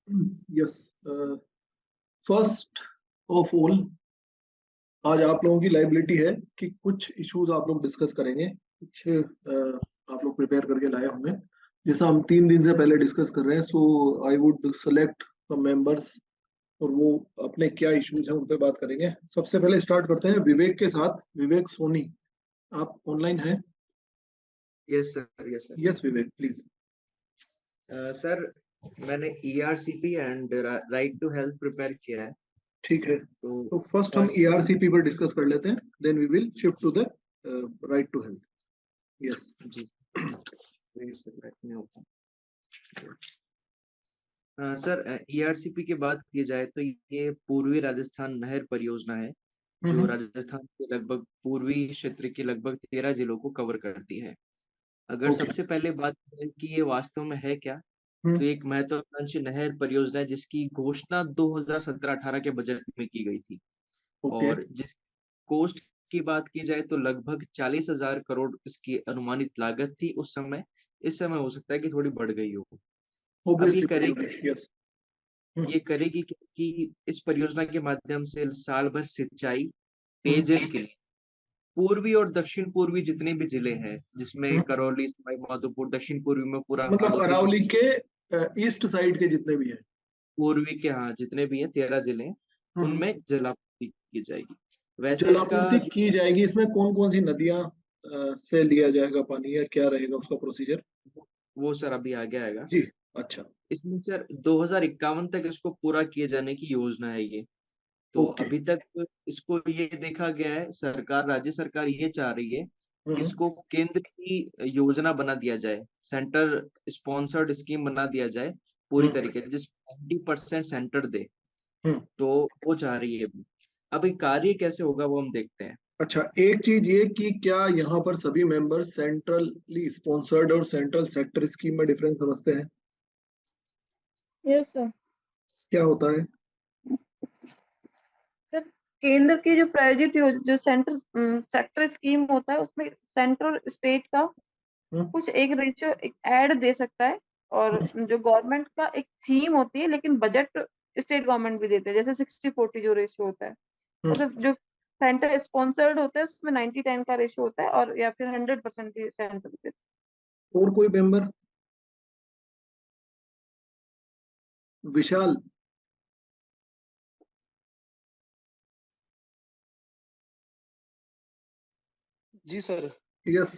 Yes, first of all आज आप लोगों की लाइबिलिटी है कि कुछ इश्यूज आप लोग डिस्कस करेंगे, कुछ आप लोग प्रिपेयर करके लाए होंगे, जैसा हम 3 दिन से पहले डिस्कस कर रहे हैं। So I would select some members और वो अपने क्या इश्यूज हैं उन पे बात करेंगे। सबसे पहले स्टार्ट करते हैं विवेक के साथ। विवेक सोनी, आप ऑनलाइन हैं? Yes sir, yes sir. Yes Vivek, please. Sir, मैंने ERCP and right to health prepare किया है। ठीक है, तो तो फर्स्ट हम फर्स्ट ERCP पर डिस्कस कर लेते हैं, then we will shift to the right to health. Yes ji sir, let me open. Sir, ERCP की बात की जाए तो ये पूर्वी राजस्थान नहर परियोजना है जो राजस्थान के लगभग पूर्वी क्षेत्र के लगभग 13 जिलों को कवर करती है। अगर ओके। सबसे पहले बात करें कि ये वास्तव में है क्या, तो एक महत्वाकांक्षी नहर परियोजना है जिसकी घोषणा 2017-18 के बजट में की गई थी। ओके, और जिस कोस्ट की बात की जाए तो लगभग 40,000 करोड़ इसकी अनुमानित लागत थी उस समय। इस समय हो सकता है कि थोड़ी बढ़ गई हो। अब ऑब्वियसली बढ़ेगी, यस। ये करेगी कि इस परियोजना के माध्यम से साल भर सिंचाई, पेयजल के लिए पूर्वी और दक्षिण पूर्वी जितने भी जिले हैं, जिसमें करौली, सवाई माधोपुर, दक्षिण पूर्वी में पूरा मतलब बागलकोट, अरावली के ईस्ट साइड के जितने भी हैं। पूर्वी के, हाँ, जितने भी हैं 13 जिले हैं, हम्म, उनमें जलापूर्ति की जाएगी। वैसे इसका जलापूर्ति जो की जाएगी। इसमें कौन कौन सी नदियां से लिया जाएगा पानी, या क्या रहेगा उसका प्रोसीजर? वो सर अभी आगे आएगा। जी, अच्छा। इसमें सर 2051 तक इसको पूरा किए जाने की योजना है ये। तो ओके। अभी तक इसको ये देखा गया है, सरकार, राज्य सरकार ये चाह रही है कि हम्म, इसको केंद्र की योजना बना दिया जाए, सेंटर स्पॉन्सर्ड स्कीम बना दिया जाए पूरी हम्म, तरीके से, जिस 90% सेंटर दे। हम्म। तो वो चाह रही है अभी। अब ये कार्य कैसे होगा वो हम देखते हैं। अच्छा, एक चीज ये कि क्या यहाँ पर सभी मेंबर सेंट्रली स्पॉन्सर्ड और सेंट्रल सेक्टर स्कीम में डिफरेंस समझते हैं? Yes sir. क्या होता है? सर, केंद्र की जो प्रायोजित जो सेंटर सेक्टर स्कीम होता है उसमें सेंट्रल स्टेट का हम्म, कुछ एक रेशियो ऐड दे सकता है। और जो गवर्नमेंट का एक थीम होती है, लेकिन बजट स्टेट गवर्नमेंट भी देते हैं, जैसे 60-40 जो रेशियो होता है। हम्म। वैसे जो सेंटर स्पॉन्सर्ड होता है उसमें 90-10 का रेशियो होता है, और या फिर 100% भी सेंटर देते हैं। और कोई मेंबर? विशाल? जी सर। यस,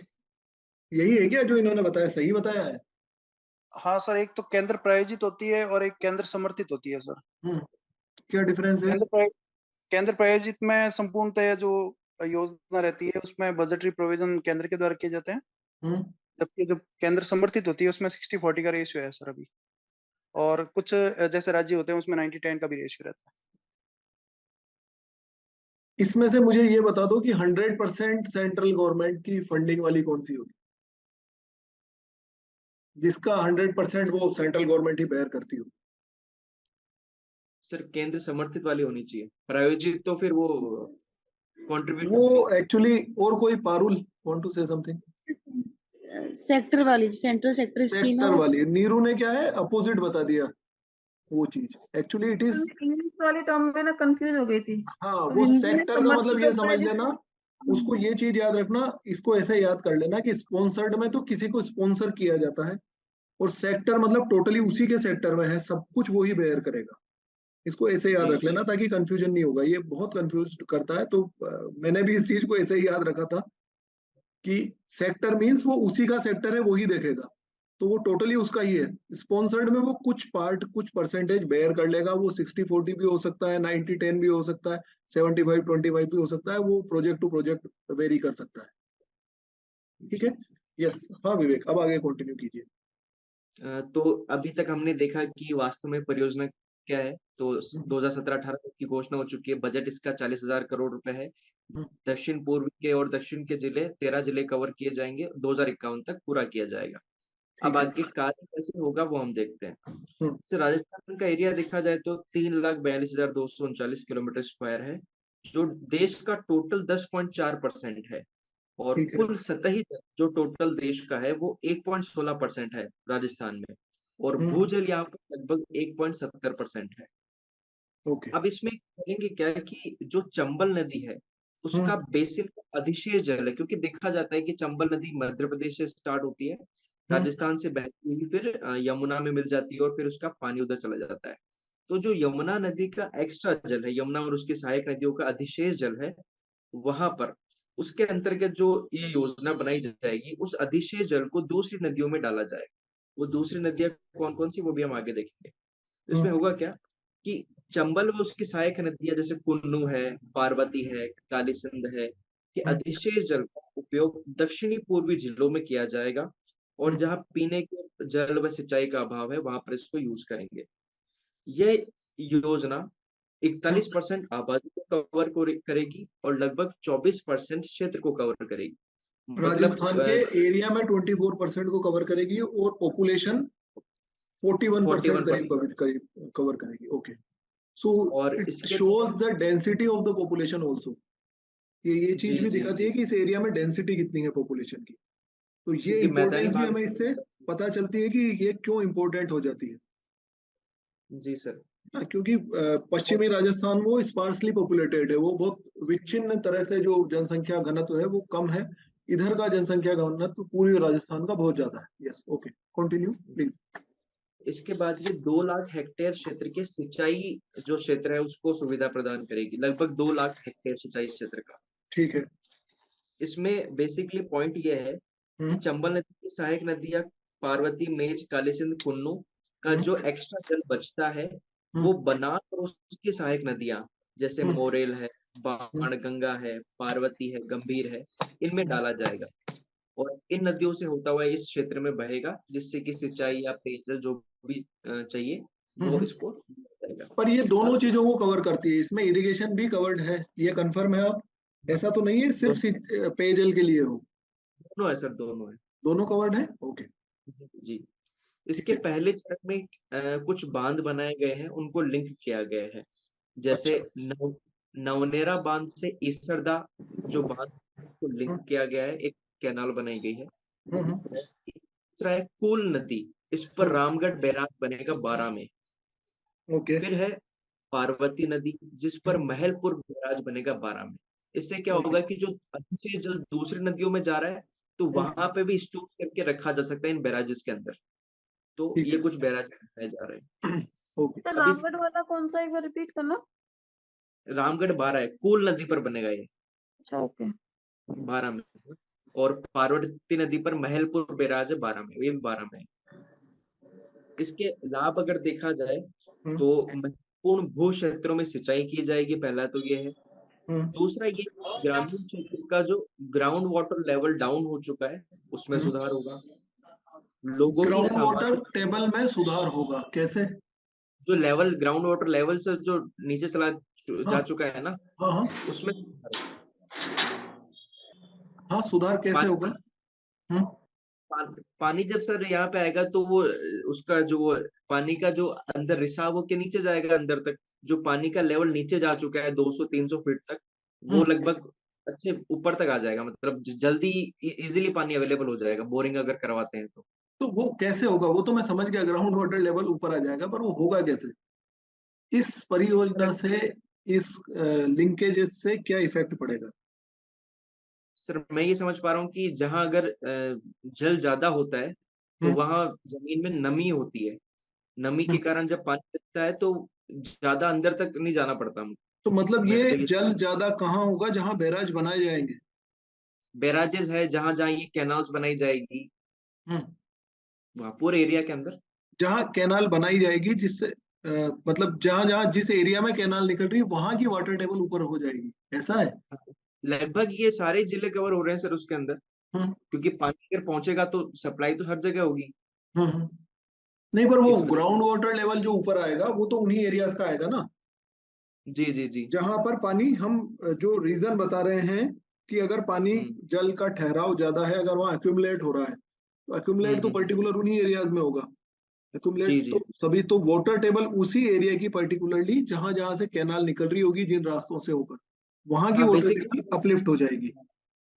यही है क्या जो इन्होंने बताया? सही बताया है? हाँ सर, एक तो केंद्र प्रायोजित होती है और एक केंद्र समर्थित होती है सर। क्या डिफरेंस है? केंद्र प्रायोजित में संपूर्णतः जो योजना रहती है उसमें बजटरी प्रोविजन केंद्र के द्वारा किए जाते हैं, हम्म, जबकि जो केंद्र समर्थित होती है उसमें 60-40 का रेशियो है सर अभी। और कुछ जैसे राज्य होते हैं उसमें 90-10 का भी रेशियो रहता है। इसमें से मुझे ये बता दो कि 100% सेंट्रल गवर्नमेंट की फंडिंग वाली कौन सी होगी, जिसका 100% वो सेंट्रल गवर्नमेंट ही बेयर करती हो? सर, केंद्र समर्थित वाली होनी चाहिए, प्रायोजित तो फिर वो कंट्रीब्यूट वो करेगी। एक्चुअली, और कोई Parul want to say something? Sector वाली, सेंट्रल सेक्टर स्कीम है सेक्टर वो। वाली नीरू ने क्या है अपोजिट बता दिया। वो चीज एक्चुअली इट इज, इंग्लिश वाली टर्म में ना कंफ्यूज हो गई थी, हाँ, तो वो हिंदी में सेक्टर का मतलब समर्थित ये और समझ प्रायोजित। लेना। उसको ये चीज याद रखना, इसको ऐसे याद कर लेना कि स्पॉन्सर्ड में तो किसी को स्पॉन्सर किया जाता है, और सेक्टर मतलब टोटली उसी के सेक्टर में है, सब कुछ वो ही बेयर करेगा। इसको ऐसे याद जी रख लेना ताकि कंफ्यूजन नहीं होगा, ये बहुत कंफ्यूज करता है। तो मैंने भी इस चीज को ऐसे ही याद रखा था कि सेक्टर मींस वो उसी का सेक्टर है, वो ही देखेगा। तो वो टोटली उसका ही है। स्पॉन्सर्ड में वो कुछ पार्ट, कुछ परसेंटेज बेयर कर लेगा। वो 60-40 भी हो सकता है, 90-10 भी हो सकता है, 75-25 भी हो सकता है। वो प्रोजेक्ट टू प्रोजेक्ट वेरी कर सकता है। ठीक है। यस, हाँ विवेक, अब आगे कंटिन्यू कीजिए। तो अभी तक हमने देखा कि वास्तव में परियोजना क्या है। तो 2017-18 तक की घोषणा हो चुकी है, बजट इसका 40,000 करोड़ रुपए है। दक्षिण पूर्व के और दक्षिण के जिले 13 जिले कवर किए जाएंगे, 2051 तक पूरा किया जाएगा। अब ठीक है। आगे कार्य कैसे होगा वो हम देखते हैं। हम्म, से राजस्थान का एरिया देखा जाए तो 3,42,239 किलोमीटर स्क्वायर है, जो देश का टोटल 10.4% है। और ठीक है। कुल सतही जो टोटल देश का है वो 1.16% है राजस्थान में। और भूजल यहाँ पर लगभग 1.70% है। ओके। अब इसमें करेंगे क्या कि जो चंबल नदी है उसका बेसिन अधिशेष जल है, क्योंकि देखा जाता है कि चंबल नदी मध्य प्रदेश से स्टार्ट होती है, राजस्थान से बहती हुई फिर यमुना में मिल जाती है और फिर उसका पानी उधर चला जाता है। तो जो यमुना नदी का एक्स्ट्रा जल है, यमुना और उसकी सहायक नदियों का अधिशेष जल है, वहां पर उसके अंतर्गत जो ये योजना बनाई जाएगी, उस अधिशेष जल को दूसरी नदियों में डाला जाएगा। वो दूसरी नदियां कौन कौन सी, वो भी हम आगे देखेंगे। इसमें होगा क्या कि चंबल व उसकी सहायक नदियां जैसे कुन्नू है, पार्वती है, काली सिंध है, कि अधिशेष जल का उपयोग दक्षिणी पूर्वी जिलों में किया जाएगा, और जहाँ पीने के जल व सिंचाई का अभाव है वहां पर इसको यूज करेंगे। ये योजना 41% आबादी को कवर करेगी और लगभग 24% क्षेत्र को कवर करेगी। मतलब राजस्थान के एरिया में 24% को कवर करेगी और पॉपुलेशन 41% करीब कवर करेगी। ओके, सो और इट इसके shows the density of the population also. ये चीज भी दिखाती है कि इस एरिया में डेंसिटी कितनी है पॉपुलेशन की। तो ये क्योंकि मैदानी इम्पोर्टेंस भी भाग हमें इससे पता चलती है कि ये क्यों इम्पोर्टेंट हो जाती है। जी सर। क्योंकि पश्चिमी राजस्थान वो स्पार्सली पॉपुलेटेड है, वो बहुत विच्छिन्न तरह से जो जनसंख्या घनत्व है वो कम है। इधर का जनसंख्या घनत्व पूर्वी राजस्थान का बहुत ज्यादा है। Yes, okay, continue please. इसके बाद ये 2 लाख हेक्टेयर क्षेत्र के सिंचाई जो क्षेत्र है उसको सुविधा प्रदान करेगी, लगभग 2 लाख हेक्टेयर सिंचाई क्षेत्र का। ठीक है। इसमें बेसिकली पॉइंट ये है कि चंबल नदी की सहायक नदियां पार्वती, मेज, काली सिंध, कुन्नू का जो एक्स्ट्रा जल बचता है वो बनास और उसकी सहायक नदियां जैसे मोरेल है, बाणगंगा है, पार्वती है, गंभीर है, इनमें डाला जाएगा और इन नदियों से होता हुआ इस क्षेत्र में बहेगा, जिससे कि सिंचाई या पेयजल जो भी चाहिए वो इसको मिल जाएगा। पर ये दोनों चीजों को कवर करती है, इसमें इरिगेशन भी कवर्ड है, ये कंफर्म है आप? ऐसा तो नहीं है सिर्फ पेयजल के लिए हो? दोनों है सर, दोनों है। दोनों कवर्ड है। ओके जी। इसके पहले चरण में कुछ बांध बनाए गए हैं, उनको लिंक किया गया है। जैसे नवनेरा बांध से ईसरदा जो बांध को लिंक किया गया है, एक कैनाल बनाई गई है। दूसरा है कूल नदी, इस पर रामगढ़ बैराज बनेगा 12 में। ओके। फिर है पार्वती नदी, जिस पर महलपुर बैराज बनेगा 12 में। इससे क्या होगा कि जो अच्छे जल दूसरी नदियों में जा रहा है तो वहां पे भी स्टोर करके रखा जा सकता है इन बैराजेस के अंदर। तो ये कुछ बैराज बनाए जा रहे हैं। ओके। तो रामगढ़ वाला कौन सा, एक बार रिपीट करना। रामगढ़ 12 है, कूल नदी पर बनेगा ये। अच्छा, ओके। 12 में। और पार्वती नदी पर महलपुर बैराज है 12 में, ये भी 12 में है। इसके लाभ अगर देखा जाए तो महत्वपूर्ण भू क्षेत्रों में सिंचाई की जाएगी, पहला तो ये है। दूसरा ये ग्रामीण क्षेत्र का जो ग्राउंड वाटर लेवल डाउन हो चुका है उसमें सुधार होगा। लोगों की ग्राउंड वाटर सामाजिक टेबल में सुधार होगा कैसे? जो लेवल ग्राउंड वाटर लेवल से जो नीचे चला जा चुका है ना, हाँ, उसमें हाँ, सुधार कैसे होगा? पानी जब सर यहाँ पे आएगा तो वो उसका जो वो पानी का जो अंदर रिसाव होके नीचे जाएगा अंदर तक, जो पानी का लेवल नीचे जा चुका है 200-300 फीट तक, वो लगभग अच्छे ऊपर तक आ जाएगा। मतलब जल्दी इजीली पानी अवेलेबल हो जाएगा, बोरिंग अगर करवाते हैं तो वो कैसे होगा? वो तो मैं समझ गया, ग्राउंड वाटर लेवल ऊपर आ जाएगा, पर वो होगा कैसे? इस परियोजना से, इस लिंकेजेस से क्या इफेक्ट पड़ेगा? सर मैं ये समझ पा रहा हूँ कि जहां अगर जल ज्यादा होता है तो वहां जमीन में नमी होती है, नमी के कारण जब पानी गिरता है तो ज्यादा अंदर तक नहीं जाना पड़ता हमको। तो मतलब ये जल ज्यादा कहाँ होगा? जहां बैराज बनाए जाएंगे, बैराजेस है जहां जहां ये कैनाल्स बनाई जाएगी, वहां पूरे एरिया के अंदर जहां कैनाल बनाई जाएगी, जिससे मतलब जहां जहां जिस एरिया में कैनाल निकल रही है वहां की वाटर टेबल ऊपर हो जाएगी, ऐसा है? लगभग ये सारे जिले कवर हो रहे हैं सर उसके अंदर, क्योंकि पानी अगर पहुंचेगा तो सप्लाई तो हर जगह होगी। नहीं, पर वो ग्राउंड वाटर लेवल जो ऊपर आएगा वो तो उन्हीं एरियाज का आएगा ना? जी जी जी। जहां पर पानी, हम जो रीजन बता रहे हैं कि अगर पानी जल का ठहराव ज्यादा है, अगर वहां एक्यूमुलेट हो रहा है तो एक्यूमुलेट तो पर्टिकुलर उन्हीं एरियाज में होगा। एक्यूमुलेट तो सभी, तो वाटर टेबल उसी एरिया की पर्टिकुलरली जहां जहां से कैनाल निकल रही होगी, जिन रास्तों से होकर, वहां की वाटर टेबल अपलिफ्ट हो जाएगी।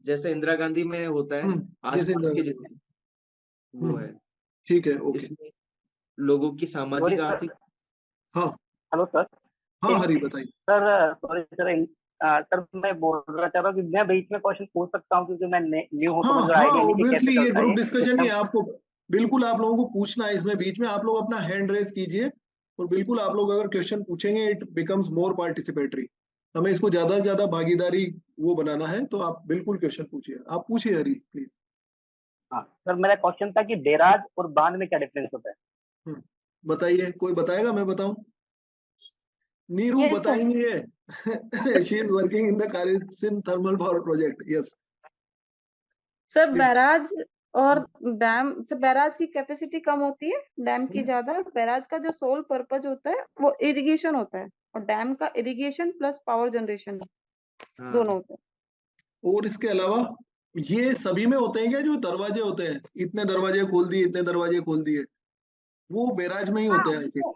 जैसे इंदिरा गांधी में होता है जैसे आसपास के जितने वो है। ठीक है, ओके। लोगों की सामाजिक सर। आर्थिक। हाँ हेलो सर। हाँ हरी बताइए। सर सॉरी सर, सर मैं बोलना चाह रहा हूँ कि मैं बीच में क्वेश्चन पूछ सकता हूँ क्योंकि मैं न्यू हूँ, तो हाँ मुझे हाँ आइडिया नहीं कि कैसे ऑब्वियसली ये चलता है ग्रुप ये डिस्कशन ही है, सिस्टम। आपको बिल्कुल आप लोगों को पूछना है इसमें बीच में, आप लोग अपना हैंड रेज कीजिए और बिल्कुल आप लोग अगर क्वेश्चन पूछेंगे इट बिकम्स मोर पार्टिसिपेटरी, हमें इसको ज्यादा से ज्यादा भागीदारी वो बनाना है, तो आप बिल्कुल क्वेश्चन पूछिए, आप पूछिए हरी प्लीज। हाँ सर, मेरा क्वेश्चन था कि बैराज और बांध में क्या डिफरेंस होता है? बताइए, कोई बताएगा मैं बताऊं? Neeru Yes, sir. बताएंगे she is working in the Kalisindh thermal power project. Yes sir barrage और डैम से बैराज की कैपेसिटी कम होती है, डैम की ज्यादा। बैराज का जो सोल पर्पज होता है वो इरिगेशन होता है, और डैम का इरिगेशन प्लस पावर जनरेशन दोनों होते हैं। और इसके अलावा ये सभी में होते हैं क्या, जो दरवाजे होते हैं, इतने दरवाजे खोल दिए इतने दरवाजे खोल दिए, वो बैराज में ही होते हैं आई थिंक?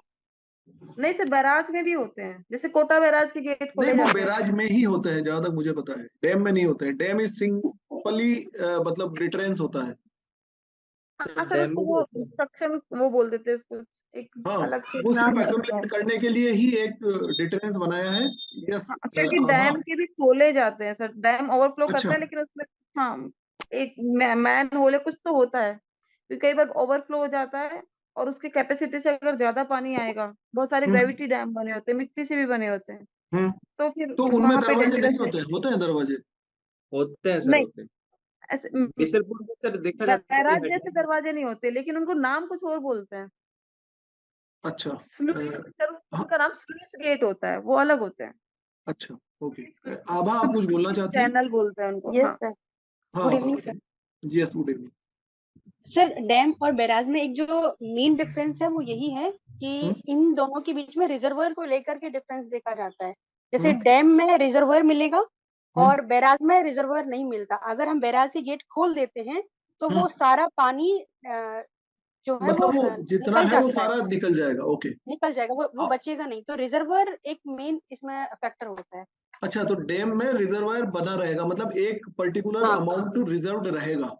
नहीं सर, बैराज में भी होते हैं, जैसे कोटा बैराज के गेट नहीं खोले वो जाते हैं। बैराज में ही होते हैं जहां तक मुझे पता है, डैम में नहीं होते हैं। डैम इज सिंपली मतलब डिटरेंस होता है। हाँ सर, डैम उसको में भी वो होता है। इंस्ट्रक्शन वो बोल देते हैं, उसको एक हाँ अलग से वो नाम सिर्फ है उसका। एक्युमुलेट करने के लिए ही एक डिटरेंस बनाया है। यस हाँ, क्योंकि आभा। डैम के भी खोले जाते हैं सर, डैम ओवरफ्लो करता अच्छा है लेकिन उसमें हाँ एक मैन होल है, कुछ तो होता है, क्योंकि कई बार ओवरफ्लो हो जाता है और उसकी कैपेसिटी से अगर ज्यादा पानी आएगा, बहुत सारे हम्म ग्रेविटी डैम बने होते हैं, मिट्टी से भी बने होते हैं, हम्म। तो फिर तो उनमें वहां पे दरवाजे नहीं डेंजरस है। होते हैं दरवाजे? होते हैं सर, नहीं, होते हैं। ऐसे बिसलपुर में सर देखा जाता है बैराज कि जैसे दरवाजे नहीं होते, लेकिन उनको नाम कुछ और बोलते हैं। अच्छा सर हाँ उनका नाम स्लुइस गेट होता है, वो अलग होते हैं। अच्छा ओके। आभा आप कुछ बोलना चाहती हैं? चैनल बोलते हैं उनको। Yes, हाँ sir. हाँ Good आभा evening, sir. बताइए। Yes good evening. Sir dam और बैराज में एक जो मेन डिफरेंस है वो यही है कि इन दोनों के बीच में रिजर्वायर को लेकर के डिफरेंस देखा जाता है। जैसे डैम में रिजर्वायर मिलेगा और बैराज में रिजर्वायर नहीं मिलता। अगर हम बैराज के गेट खोल देते हैं तो वो सारा पानी जो है वो मतलब वो जितना निकल है वो जाता है, सारा निकल जाएगा। ओके निकल जाएगा, वो बचेगा नहीं। तो रिजर्वायर एक मेन इसमें फैक्टर होता है। अच्छा, तो डैम में रिजर्वायर बना रहेगा, मतलब एक पर्टिकुलर हाँ अमाउंट रिजर्व्ड रहेगा।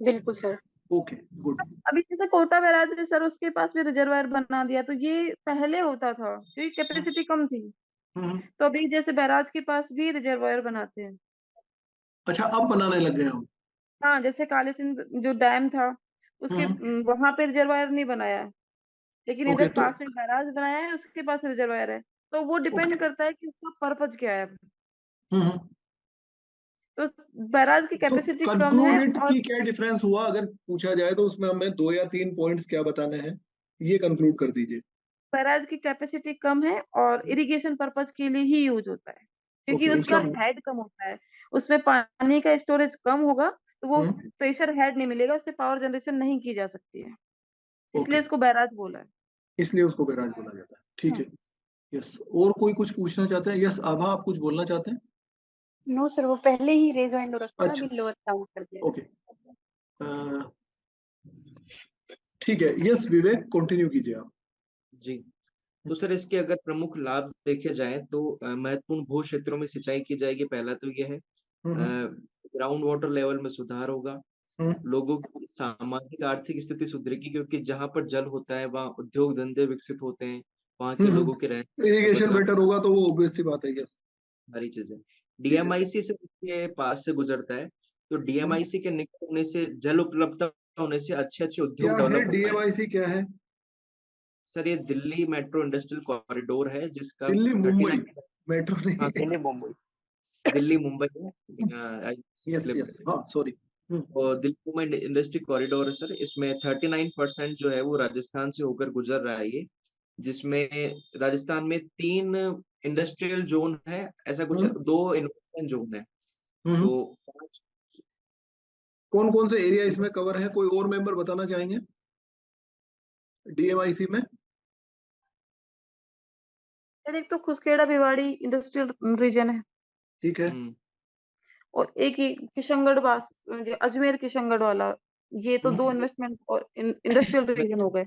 बिल्कुल सर। Okay good. अभी जैसे कोटा बैराज है सर, उसके पास भी रिजर्वायर बना दिया, तो ये पहले होता था क्योंकि कैपेसिटी कम थी, तो अभी जैसे बैराज के पास भी रिजर्वायर बनाते हैं। अच्छा अब बनाने लग गए हम। हाँ, जैसे कालीसिंध जो डैम था उसके वहां पे रिजर्वायर नहीं बनाया है, लेकिन ओके इधर तो पास में बैराज बनाया है, उसके पास रिजर्वायर है। तो वो ओके डिपेंड करता है कि उसका पर्पज क्या है। हम्म तो बैराज की तो कैपेसिटी कम है, कंक्लूड और की क्या डिफरेंस हुआ अगर पूछा जाए तो उसमें हमें 2 या 3 पॉइंट्स क्या बताने हैं, ये कंक्लूड कर दीजिए। बैराज की कैपेसिटी कम है और इरिगेशन पर्पज के लिए ही यूज होता है, क्योंकि ओके उसका उसका हेड कम होता है, उसमें पानी का स्टोरेज कम होगा, तो वो हम्म प्रेशर हेड नहीं मिलेगा, उससे पावर जनरेशन नहीं की जा सकती है, ओके इसलिए उसको बैराज बोला है। इसलिए उसको बैराज बोला जाता है। ठीक है। यस और कोई कुछ पूछना चाहते हैं? यस आभा आप कुछ बोलना चाहते हैं? नो सर, वो पहले ही रेज हैंड हो रखा था, अच्छा अभी लोअर काउंट कर दिया। ओके ठीक है। यस विवेक कंटिन्यू कीजिए आप। जी। तो सर इसके अगर प्रमुख लाभ देखे जाएं तो महत्वपूर्ण भू क्षेत्रों में सिंचाई की जाएगी। पहला तो यह है ग्राउंड वाटर लेवल में सुधार होगा, लोगों की सामाजिक आर्थिक स्थिति सुधरेगी, क्योंकि जहाँ पर जल होता है वहाँ उद्योग धंधे विकसित होते हैं, वहाँ के लोगों के रहने इरिगेशन बदलाव बेटर होगा तो वो ऑब्वियस सी बात है। यस सारी चीजें। ठीक है। डीएमआईसी से के पास से गुजरता है, तो डीएमआईसी के निकट होने से, जल उपलब्धता होने से अच्छे अच्छे क्या उद्योग है डेवलप हो पाएंगे। डीएमआईसी क्या है? सर ये दिल्ली मेट्रो इंडस्ट्रियल कॉरिडोर है जिसका दिल्ली मुंबई 39। मेट्रो हाँ नहीं? दिल्ली मुंबई। दिल्ली मुंबई है। यस यस हाँ सॉरी। और दिल्ली मुंबई इंडस्ट्री कॉरिडोर है सर, इसमें 39% जो है वो राजस्थान से होकर गुजर रहा है ये, जिसमें राजस्थान में 3 इंडस्ट्रियल जोन है, ऐसा कुछ है, 2 इन्वेस्टमेंट जोन है। तो कौन कौन से एरिया इसमें कवर है, कोई और मेंबर बताना चाहेंगे डीएमआईसी में? एक तो खुसखेड़ा भिवाड़ी इंडस्ट्रियल रीजन है, ठीक है। और एक ही किशनगढ़ अजमेर किशनगढ़ वाला, ये तो 2 इन्वेस्टमेंट और इंडस्ट्रियल रीजन हो गए,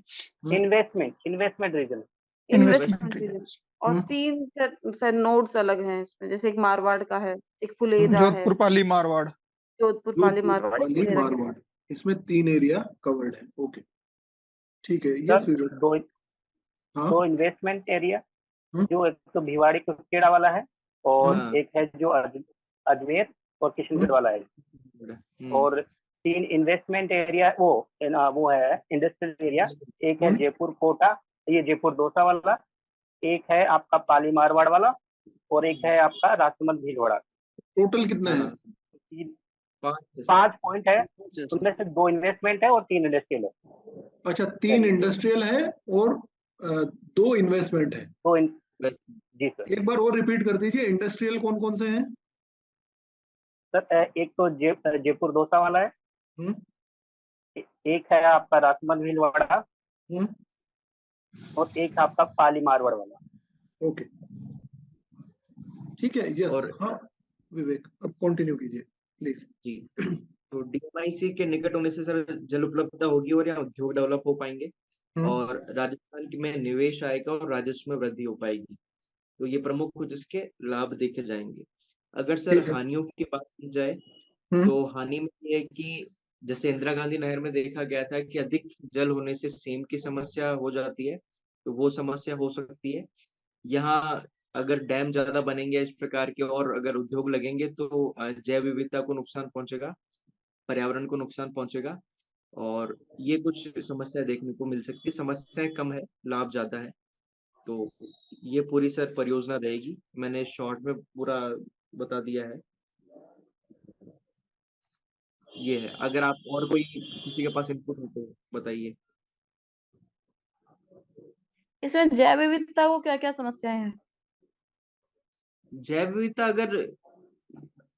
इन्वेस्टमेंट रीजन। Investment region. और 3 सर नोड्स अलग हैं इसमें, जैसे एक मारवाड़ का है, एक फुलेरा है, जोधपुर पाली मारवाड़। जोधपुर पाली जोधपुर मारवाड़, पाली फुलेरा के मारवाड़, इसमें 3 एरिया कवर्ड है। ओके ठीक है, सर यस विवेक। दो हाँ दो इन्वेस्टमेंट एरिया, हम्म, जो एक तो भिवाड़ी कुस्केड़ा वाला है और हाँ। एक है जो अजमेर और किशनगढ़ वाला है। और 3 इन्वेस्टमेंट एरिया वो है इंडस्ट्रियल एरिया, एक है जयपुर कोटा, ये जयपुर दौसा वाला, एक है आपका पाली मारवाड़ वाला, और एक है आपका राजसमंद भीलवाड़ा। टोटल कितने हैं? तीन 5 5 पॉइंट है, उनमें से 2 इन्वेस्टमेंट है और 3 इंडस्ट्रियल है। अच्छा, 3 इंडस्ट्रियल है और 2 इन्वेस्टमेंट है। तो जी सर। एक बार और रिपीट कर दीजिए, इंडस्ट्रियल कौन कौन से हैं? सर एक तो जयपुर दौसा वाला है, हम्म, एक है आपका राजसमंद भीलवाड़ा, हम्म, और एक आपका पाली मारवाड़ वाला। ओके, ठीक है, यस। और हाँ विवेक, अब कंटिन्यू कीजिए प्लीज। जी, तो डीएमआईसी के निकट होने से सर जल उपलब्धता होगी और यहाँ उद्योग डेवलप हो पाएंगे और राजस्थान में निवेश आएगा और राजस्व में वृद्धि हो पाएगी। तो ये प्रमुख कुछ इसके लाभ देखे जाएंगे। अगर सर ठीक है। हानियों की बात की जाए हम्म, तो हानि में ये है कि जैसे इंदिरा गांधी नहर में देखा गया था कि अधिक जल होने से सेम की समस्या हो जाती है, तो वो समस्या हो सकती है। यहाँ अगर डैम ज्यादा बनेंगे इस प्रकार के और अगर उद्योग लगेंगे तो जैव विविधता को नुकसान पहुंचेगा, पर्यावरण को नुकसान पहुंचेगा और ये कुछ समस्या देखने को मिल सकती है। समस्याएं कम है, लाभ ज्यादा है। तो ये पूरी सर परियोजना रहेगी। मैंने शॉर्ट में पूरा बता दिया है। ये है, अगर आप और कोई किसी के पास इनपुट हो तो बताइए। इसमें जैव विविधता को क्या क्या समस्याएं हैं? जैव विविधता अगर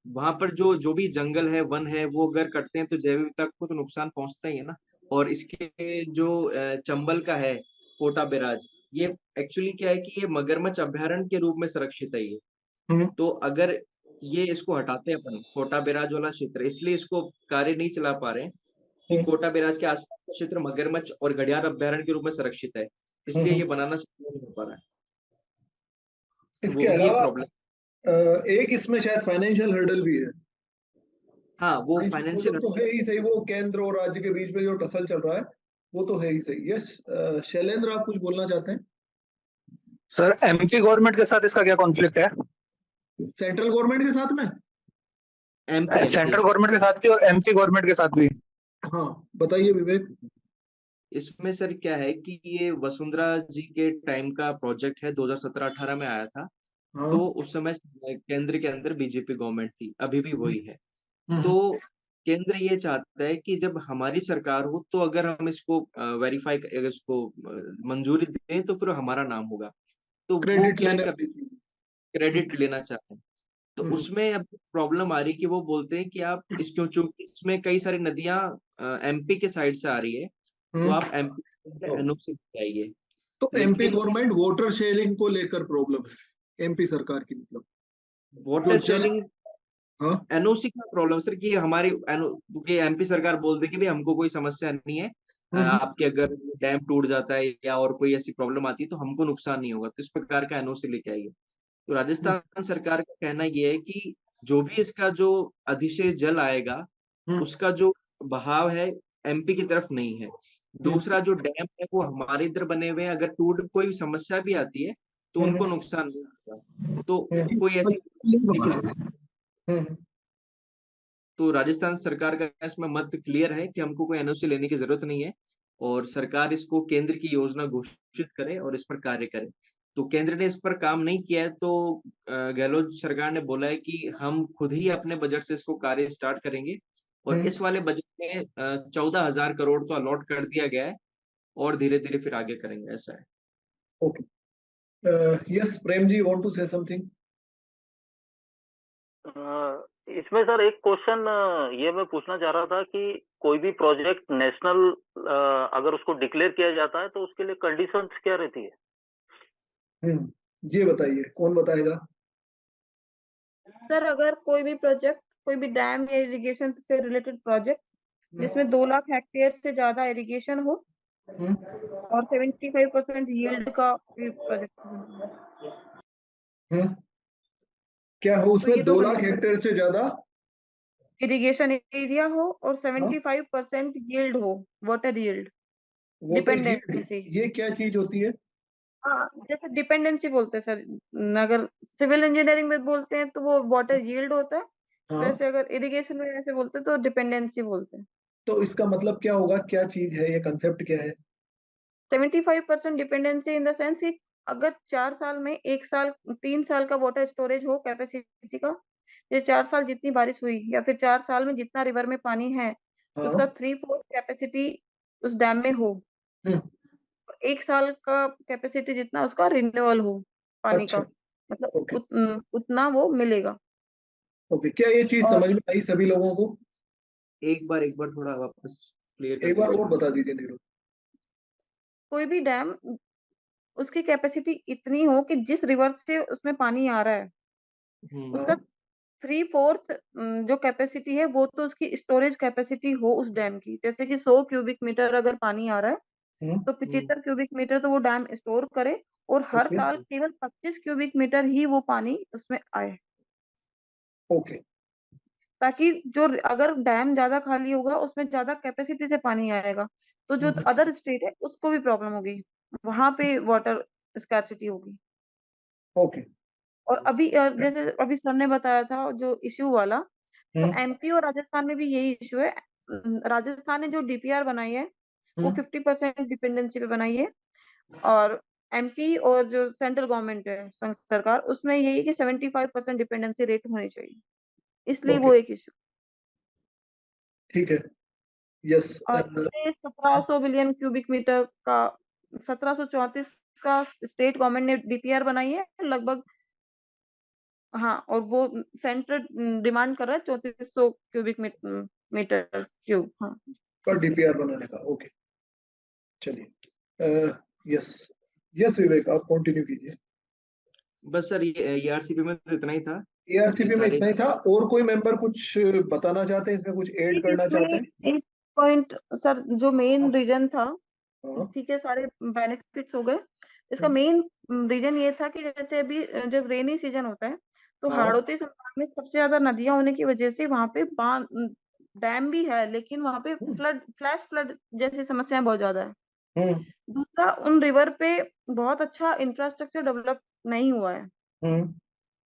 वहां पर जो जो भी जंगल है, वन है, वो अगर कटते हैं तो जैव विविधता को तो नुकसान पहुंचता ही है ना। और इसके जो चंबल का है कोटा बैराज, ये एक्चुअली क्या है कि ये मगरमच्छ अभयारण्य के रूप में सुरक्षित है ये। हम्म, तो अगर ये इसको हटाते हैं अपन कोटा बैराज वाला क्षेत्र, इसलिए इसको कार्य नहीं चला पा रहे हैं कि कोटा बैराज के आसपास का क्षेत्र मगरमच्छ और घड़ियाल अभयारण्य के रूप में सुरक्षित है, इसलिए ये बनाना संभव नहीं हो पा रहा है। इसके वो ये अलावा प्रॉब्लम। एक इसमें शायद फाइनेंशियल हर्डल भी है। हाँ, वो फाइनेंशियल फाइनेंशियल तो है ही सही, वो केंद्र और राज्य के बीच में जो टसल चल रहा है वो तो है ही सही। यस, शैलेंद्र आप कुछ बोलना चाहते हैं? सर एमपी गवर्नमेंट के साथ इसका क्या कॉन्फ्लिक्ट है? सेंट्रल गवर्नमेंट के साथ में? एमपी सेंट्रल गवर्नमेंट के साथ भी और एमपी गवर्नमेंट के साथ भी। हाँ बताइए विवेक। इसमें सर क्या है कि ये वसुंधरा जी के टाइम का प्रोजेक्ट है, 2017-18 में आया था। हाँ, तो उस समय केंद्र के अंदर बीजेपी गवर्नमेंट थी, अभी भी वही है। हम्म, तो केंद्र ये चाहता है कि जब हमारी सरकार हो तो अगर हम इसको वेरीफाई, अगर इसको मंजूरी दें तो फिर हमारा नाम होगा। तो वो क्रेडिट क्या लेने कर वाली थी। क्रेडिट लेना चाहते हैं। तो हम्म, उसमें अब प्रॉब्लम आ रही है कि वो बोलते हैं कि आप इसको, चूंकि इसमें कई सारी नदियां एमपी के साइड से आ रही है, तो आप एमपी से एनओसी चाहिए। तो एमपी लेकिन गवर्नमेंट वोटर शेयरिंग को लेकर प्रॉब्लम है एमपी सरकार की, मतलब वाटर जो जल। शेयरिंग हाँ, एनओसी का प्रॉब्लम सर कि हमारी कि एमपी सरकार बोल दे कि भाई हमको कोई समस्या नहीं है, आपके अगर डैम टूट जाता है या और कोई ऐसी प्रॉब्लम आती है तो हमको नुकसान नहीं होगा, तो इस प्रकार का एनओसी लेके आइए। तो राजस्थान सरकार का कहना ये है कि जो भी इसका जो अधिशेष जल आएगा उसका जो बहाव है एमपी की तरफ नहीं है। दूसरा जो डैम है वो हमारे इधर बने हुए हैं, अगर टूट कोई समस्या भी आती है तो उनको नुकसान नहीं होगा। तो कोई ऐसी तो राजस्थान सरकार का इसमें मत क्लियर है कि हमको कोई एनओसी लेने की जरूरत नहीं है और सरकार इसको केंद्र की योजना घोषित करे और इस पर कार्य करे। तो केंद्र ने इस पर काम नहीं किया है, तो गहलोत सरकार ने बोला है कि हम खुद ही अपने बजट से इसको कार्य स्टार्ट करेंगे और इस वाले बजट में 14,000 करोड़ तो अलॉट कर दिया गया है और धीरे धीरे फिर आगे करेंगे, ऐसा है। Okay, yes Prem ji want to say something? इसमें सर एक क्वेश्चन ये मैं पूछना चाह रहा था कि कोई भी प्रोजेक्ट नेशनल अगर उसको डिक्लेयर किया जाता है तो उसके लिए कंडीशंस क्या रहती है? ये बताइए, कौन बताएगा? सर अगर कोई भी प्रोजेक्ट, कोई भी डैम या इरिगेशन से रिलेटेड प्रोजेक्ट जिसमें 2 लाख हेक्टेयर से ज्यादा इरिगेशन हो और 75% यील्ड का प्रोजेक्ट, क्या हो उसमें? ये 2 लाख हेक्टेयर से ज्यादा इरिगेशन एरिया हो और 75% यील्ड हो, water yield. Water yield, dependency. ये क्या चीज होती है? हाँ, जैसे डिपेंडेंसी बोलते हैं सर, अगर सिविल इंजीनियरिंग में बोलते हैं तो वो वाटर यील्ड होता है, हाँ, वैसे अगर इरिगेशन में ऐसे बोलते हैं तो डिपेंडेंसी बोलते हैं। तो इसका मतलब क्या होगा, क्या चीज है, ये कंसेप्ट क्या है? 75% डिपेंडेंसी इन द सेंस कि अगर 4 साल में 1 साल 3 साल का वाटर स्टोरेज हो कैपेसिटी का, ये 4 साल जितनी बारिश हुई या फिर 4 साल में जितना रिवर में पानी है, हाँ, उसका 3/4 कैपेसिटी उस डैम में हो, हम्म, 1 साल का कैपेसिटी जितना उसका रिन्यूअल हो पानी अच्छा, का, मतलब ओके, उतना वो मिलेगा। ओके, क्या ये चीज और समझ में आई सभी लोगों को? एक बार थोड़ा वापस क्लियर कर एक बार दीजिए। और बता दीजिए नीरू। कोई भी डैम उसकी कैपेसिटी इतनी हो कि जिस रिवर से उसमें पानी आ रहा है, उसका हाँ, 3/4 जो कैपेसिटी है वो तो उसकी स्टोरेज कैपेसिटी हो उस डैम की। जैसे कि 100 क्यूबिक मीटर अगर पानी आ रहा है, तो 75 क्यूबिक मीटर तो वो डैम स्टोर करे और हर ओके, साल केवल 25 क्यूबिक मीटर ही वो पानी उसमें आए, ओके, ताकि जो अगर डैम ज्यादा खाली होगा उसमें ज्यादा कैपेसिटी से पानी आएगा, तो जो अदर स्टेट है उसको भी प्रॉब्लम होगी, वहां पे वाटर स्कैर्सिटी होगी। ओके, और अभी जैसे अभी सर ने बताया था जो इश्यू वाला, तो हम्म, एमपी और राजस्थान में भी यही इश्यू है। राजस्थान ने जो डीपीआर बनाई है वो 50% डिपेंडेंसी पे बनाई है, और एमपी और जो सेंट्रल गवर्नमेंट है संघ सरकार, उसमें यही है कि 75% डिपेंडेंसी रेट होनी चाहिए, इसलिए ओके, वो एक इश्यू। ठीक है, यस, और इसमें 1700 बिलियन क्यूबिक मीटर का 1734 का स्टेट गवर्नमेंट ने डीपीआर बनाई है लगभग। हाँ, और वो सेंटर डिमांड कर रहा है 3400 क्यूबिक मीटर क्यूब। हाँ, का इसलिए डीपीआर बनाने का, ओके, चलिए, यस, यस विवेक, आप कंटिन्यू कीजिए। बस सर, ये ईआरसीपी में तो इतना ही था। ये एआरसीपी में सारे इतना ही था, और कोई मेंबर कुछ बताना चाहते हैं, इसमें कुछ ऐड करना इसमें चाहते हैं? एक पॉइंट सर, जो मेन रीजन था, हाँ, ठीक है सारे बेनिफिट्स हो गए, इसका हम्म, मेन रीजन ये था कि जैसे अभी जब रेनी सीजन होता है तो हाँ, हाड़ौती संभाग में सबसे ज्यादा नदियां होने की वजह से वहां पे बांध डैम भी है, लेकिन वहां पे फ्लैश फ्लड जैसी समस्याएं बहुत ज्यादा है। हम्म, दूसरा, उन रिवर पे बहुत अच्छा इंफ्रास्ट्रक्चर डेवलप नहीं हुआ है, हम्म,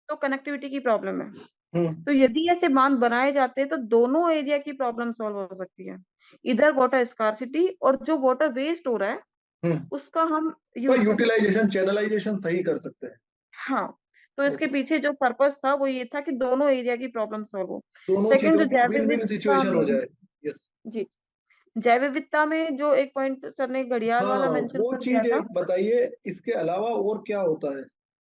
तो कनेक्टिविटी की प्रॉब्लम है। हम्म, तो यदि ऐसे बांध बनाए जाते तो दोनों एरिया की प्रॉब्लम सॉल्व हो सकती है, इधर वाटर स्कार्सिटी और जो वाटर वेस्ट हो रहा है हम्म, उसका हम तो यूज कर सकते हैं। यूटिलाइजेशन, चैनलाइजेशन सही कर सकते हैं। हाँ, तो इसके ओके, पीछे जो पर्पस था वो ये था कि दोनों एरिया की प्रॉब्लम सॉल्व हो। दोनों सेकंड, चीजों जो की जैव विन विन विविधता सिचुएशन हो में, जाए। यस, जी, जैव विविधता में जो एक पॉइंट सर ने घड़ियाल हाँ, वाला मेंशन वो कर दिया चीज था, एक बताइए, इसके अलावा और क्या होता है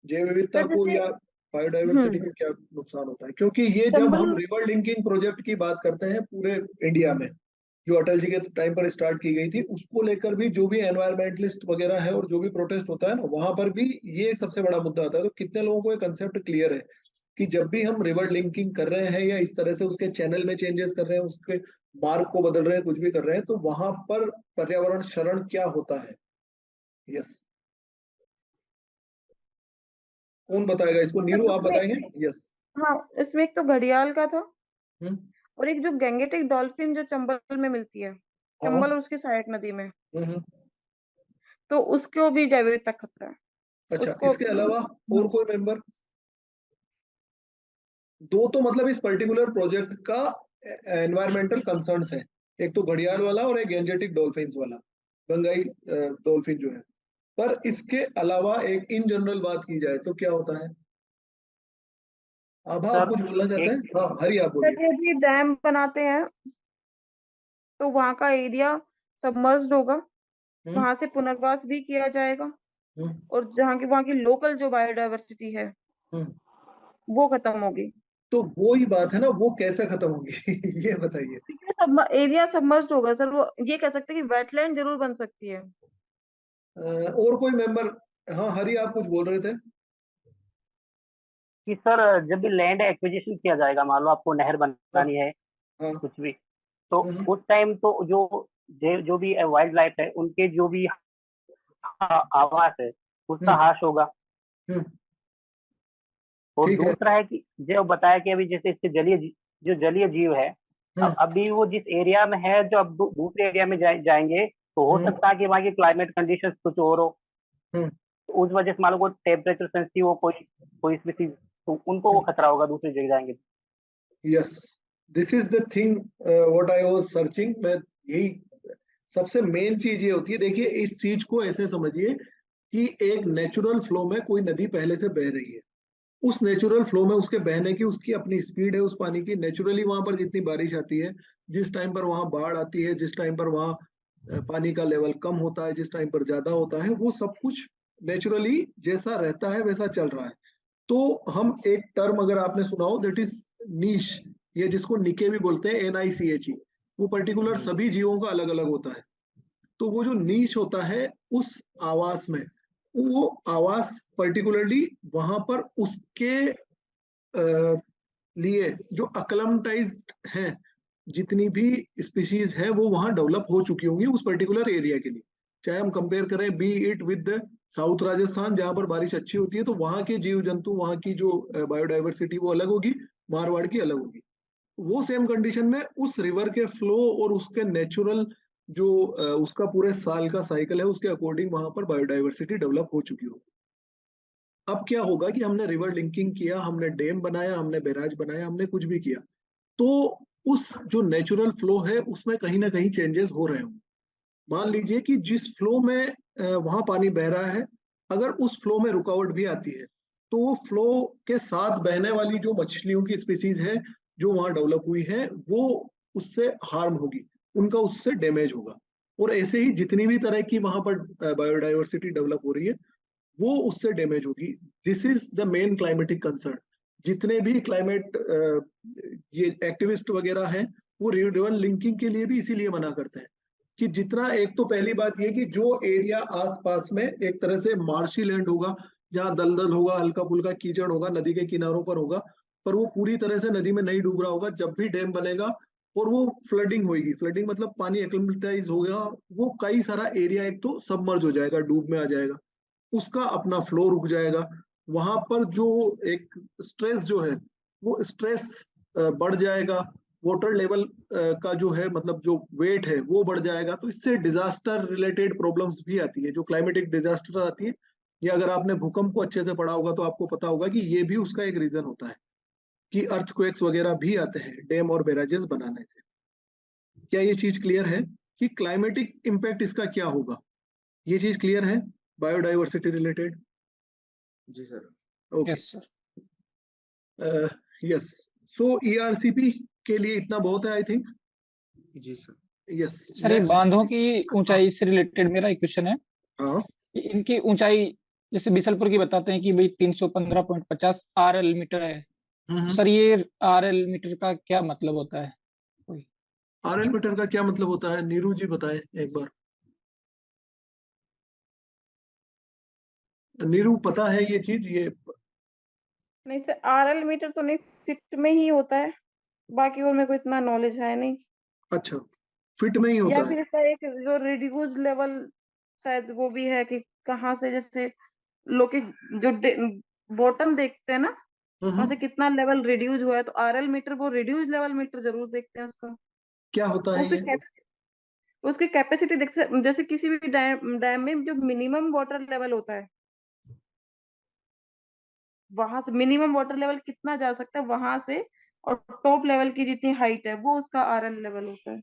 जैव विविधता सर को, जैसे या बायोडाइवर्सिटी को क्या नुकसान होता है? क्योंकि ये जब हम चंबल, रिवर लिंकिंग प्रोजेक्ट की बात करते हैं पूरे इंडिया में, जो अटल जी के टाइम पर स्टार्ट की गई थी, उसको लेकर भी जो भी एनवायरमेंटलिस्ट वगैरह है और जो भी प्रोटेस्ट होता है ना, वहां पर भी ये एक सबसे बड़ा मुद्दा आता है। तो कितने लोगों को ये कंसेप्ट क्लियर है कि जब भी हम रिवर लिंकिंग कर रहे हैं या इस तरह से उसके चैनल में चेंजेस कर रहे हैं, उसके मार्ग को बदल रहे हैं, कुछ भी कर रहे हैं, तो वहां पर पर्यावरण क्षरण क्या होता है? यस, कौन बताएगा इसको? सर नीरू, आप उसमें, बताएंगे? यस, हाँ, इसमें एक तो घड़ियाल का था, हम्म, और एक जो गैंगेटिक डॉल्फिन जो चंबल में मिलती है, हाँ, चंबल और उसकी सहायक नदी में, हम्म, तो उसको भी जैव विविधता खतरा है अच्छा, उसको। इसके अलावा और कोई मेंबर? दो तो मतलब इस पर्टिकुलर प्रोजेक्ट का एनवायरमेंटल कंसर्न्स है, एक तो घड़ियाल वाला और एक गेंजेटिक डॉल्फिन्स वाला, गंगाई डॉल्फिन जो है। पर इसके अलावा एक इन जनरल बात की जाए तो क्या होता है? आभा, आप सर कुछ बोलना चाहते एक हैं? हाँ, हरी, आप बोलिए। जब भी डैम बनाते हैं तो वहां का एरिया सबमर्ज्ड होगा, हम्म, वहां से पुनर्वास भी किया जाएगा, हम्म, और जहाँ की वहाँ की लोकल जो बायोडायवर्सिटी है हम्म। वो खत्म होगी। तो वो ही बात है ना, वो कैसे खत्म होगी ये बताइए। सब एरिया सबमर्ज्ड होगा सर, वो ये कह सकते हैं कि वेटलैंड जरूर बन सकती है। और कोई मेंबर? हाँ, हरी, आप कुछ बोल रहे थे? कि सर जब भी लैंड एक्विजिशन किया जाएगा, मान लो आपको नहर हाँ, बनानी है, हाँ, कुछ भी, तो हम्म, उस टाइम तो जो भी वाइल्ड लाइफ है, उनके जो भी आवास है, उसका हम्म, हाश होगा। हम्म, और ठीक है, दूसरा है कि जो बताया कि अभी जैसे इसके जो जलीय जीव है, हम्म, अभी वो जिस एरिया में है, जो अब दूसरे एरिया में जाएंगे, तो हो सकता है कि वहाँ की क्लाइमेट कंडीशन कुछ और हो, तो उस वजह से मान लो कोई टेम्परेचर सेंसिटिव हो, कोई स्पीसीज, तो उनको वो खतरा होगा दूसरी जगह जाएंगे। Yes, this is the thing what I was searching. मैं यही सबसे मेन चीज ये होती है। देखिए, इस चीज को ऐसे समझिए कि एक नेचुरल फ्लो में कोई नदी पहले से बह रही है, उस नेचुरल फ्लो में उसके बहने की उसकी अपनी स्पीड है उस पानी की। नेचुरली वहां पर जितनी बारिश आती है, जिस टाइम पर वहां बाढ़ आती है, जिस टाइम पर वहां पानी का लेवल कम होता है, जिस टाइम पर ज्यादा होता है, वो सब कुछ नेचुरली जैसा रहता है वैसा चल रहा है। तो हम एक टर्म अगर आपने सुना हो, दैट इज नीश, ये जिसको निके भी बोलते हैं, NICHE, वो पर्टिकुलर सभी जीवों का अलग अलग होता है। तो वो जो नीच होता है उस आवास में, वो आवास पर्टिकुलरली वहां पर उसके लिए जो अक्लमटाइज्ड हैं, जितनी भी स्पीशीज है वो वहां डेवलप हो चुकी होंगी उस पर्टिकुलर एरिया के लिए। चाहे हम कंपेयर करें B it with south Rajasthan, जहां पर बारिश अच्छी होती है, तो वहां के जीव जंतु, वहां की जो बायोडाइवर्सिटी वो अलग होगी, मारवाड़ की अलग होगी। वो सेम कंडीशन में उस रिवर के फ्लो और उसके नेचुरल जो उसका पूरे साल का साइकिल है, उसके अकॉर्डिंग वहां पर बायोडाइवर्सिटी डेवलप हो चुकी होगी। अब क्या होगा कि हमने रिवर लिंकिंग किया, हमने डैम बनाया, हमने बैराज बनाया, हमने कुछ भी किया, तो उस जो नेचुरल फ्लो है उसमें कहीं ना कहीं चेंजेस हो रहे होंगे। मान लीजिए कि जिस फ्लो में वहां पानी बह रहा है, अगर उस फ्लो में रुकावट भी आती है, तो वो फ्लो के साथ बहने वाली जो मछलियों की स्पीसीज है जो वहां डेवलप हुई है, वो उससे हार्म होगी, उनका उससे डैमेज होगा। और ऐसे ही जितनी भी तरह की वहां पर बायोडाइवर्सिटी डेवलप हो रही है, वो उससे डैमेज होगी। This is the main climatic concern. जितने भी क्लाइमेट ये एक्टिविस्ट वगैरह हैं, वो रिवर लिंकिंग के लिए भी इसीलिए मना करते हैं कि जितना, एक तो पहली बात ये कि जो एरिया आसपास में एक तरह से मार्शी लैंड होगा, जहां दलदल होगा, हल्का फुल्का कीचड़ होगा, नदी के किनारों पर होगा, पर वो पूरी तरह से नदी में नहीं डूब रहा होगा, जब भी डैम बनेगा और वो फ्लडिंग होगी, फ्लडिंग मतलब पानी एक्लिमेटाइज होगा, वो कई सारा एरिया एक तो सबमर्ज हो जाएगा, डूब में आ जाएगा, उसका अपना फ्लो रुक जाएगा। वहां पर जो एक स्ट्रेस जो है, वो स्ट्रेस बढ़ जाएगा, वाटर लेवल का जो है, मतलब जो वेट है वो बढ़ जाएगा। तो इससे डिजास्टर रिलेटेड प्रॉब्लम्स भी आती है, जो क्लाइमेटिक डिजास्टर आती है। या अगर आपने भूकंप को अच्छे से पढ़ा होगा तो आपको पता होगा कि ये भी उसका एक रीजन होता है कि अर्थक्वेक्स वगैरह भी आते हैं डैम और बैराजेस बनाने से। क्या ये चीज क्लियर है कि क्लाइमेटिक इम्पैक्ट इसका क्या होगा? ये चीज क्लियर है बायोडाइवर्सिटी रिलेटेड? जी sir. Okay, yes sir. Yes. So ERCP के लिए इतना बहुत है, आई थिंक। जी सर। यस, सर ये नेक्स्ट। बांधों की ऊंचाई से रिलेटेड मेरा एक क्वेश्चन है हाँ, कि इनकी ऊंचाई जैसे बीसलपुर की बताते हैं कि भाई 315.50 RL मीटर है। तो सर ये RL मीटर का क्या मतलब होता है? कोई RL मीटर का क्या मतलब होता है, नीरू जी बताएं एक बार। नीरू पता है ये चीज? ये नहीं सर, RL मीटर तो नहीं, फीट में ही होता है, बाकी और मेरे को इतना नॉलेज है नहीं। अच्छा, फिट में ही या होता फिर है? इसका एक जो रिड्यूस लेवल शायद वो भी है कि कहाँ से, जैसे लोग के जो बॉटम देखते हैं ना, वहां से कितना लेवल रिड्यूस हुआ है, तो RL मीटर वो रिड्यूस लेवल मीटर जरूर देखते हैं उसका। क्या होता है उससे ये? उसकी कैपेसिटी देखते, जैसे किसी भी डैम में जो मिनिमम वाटर लेवल होता है, वहां से मिनिमम वाटर लेवल कितना जा सकता है वहां से, और टॉप लेवल की जितनी हाइट है वो उसका RL लेवल होता है।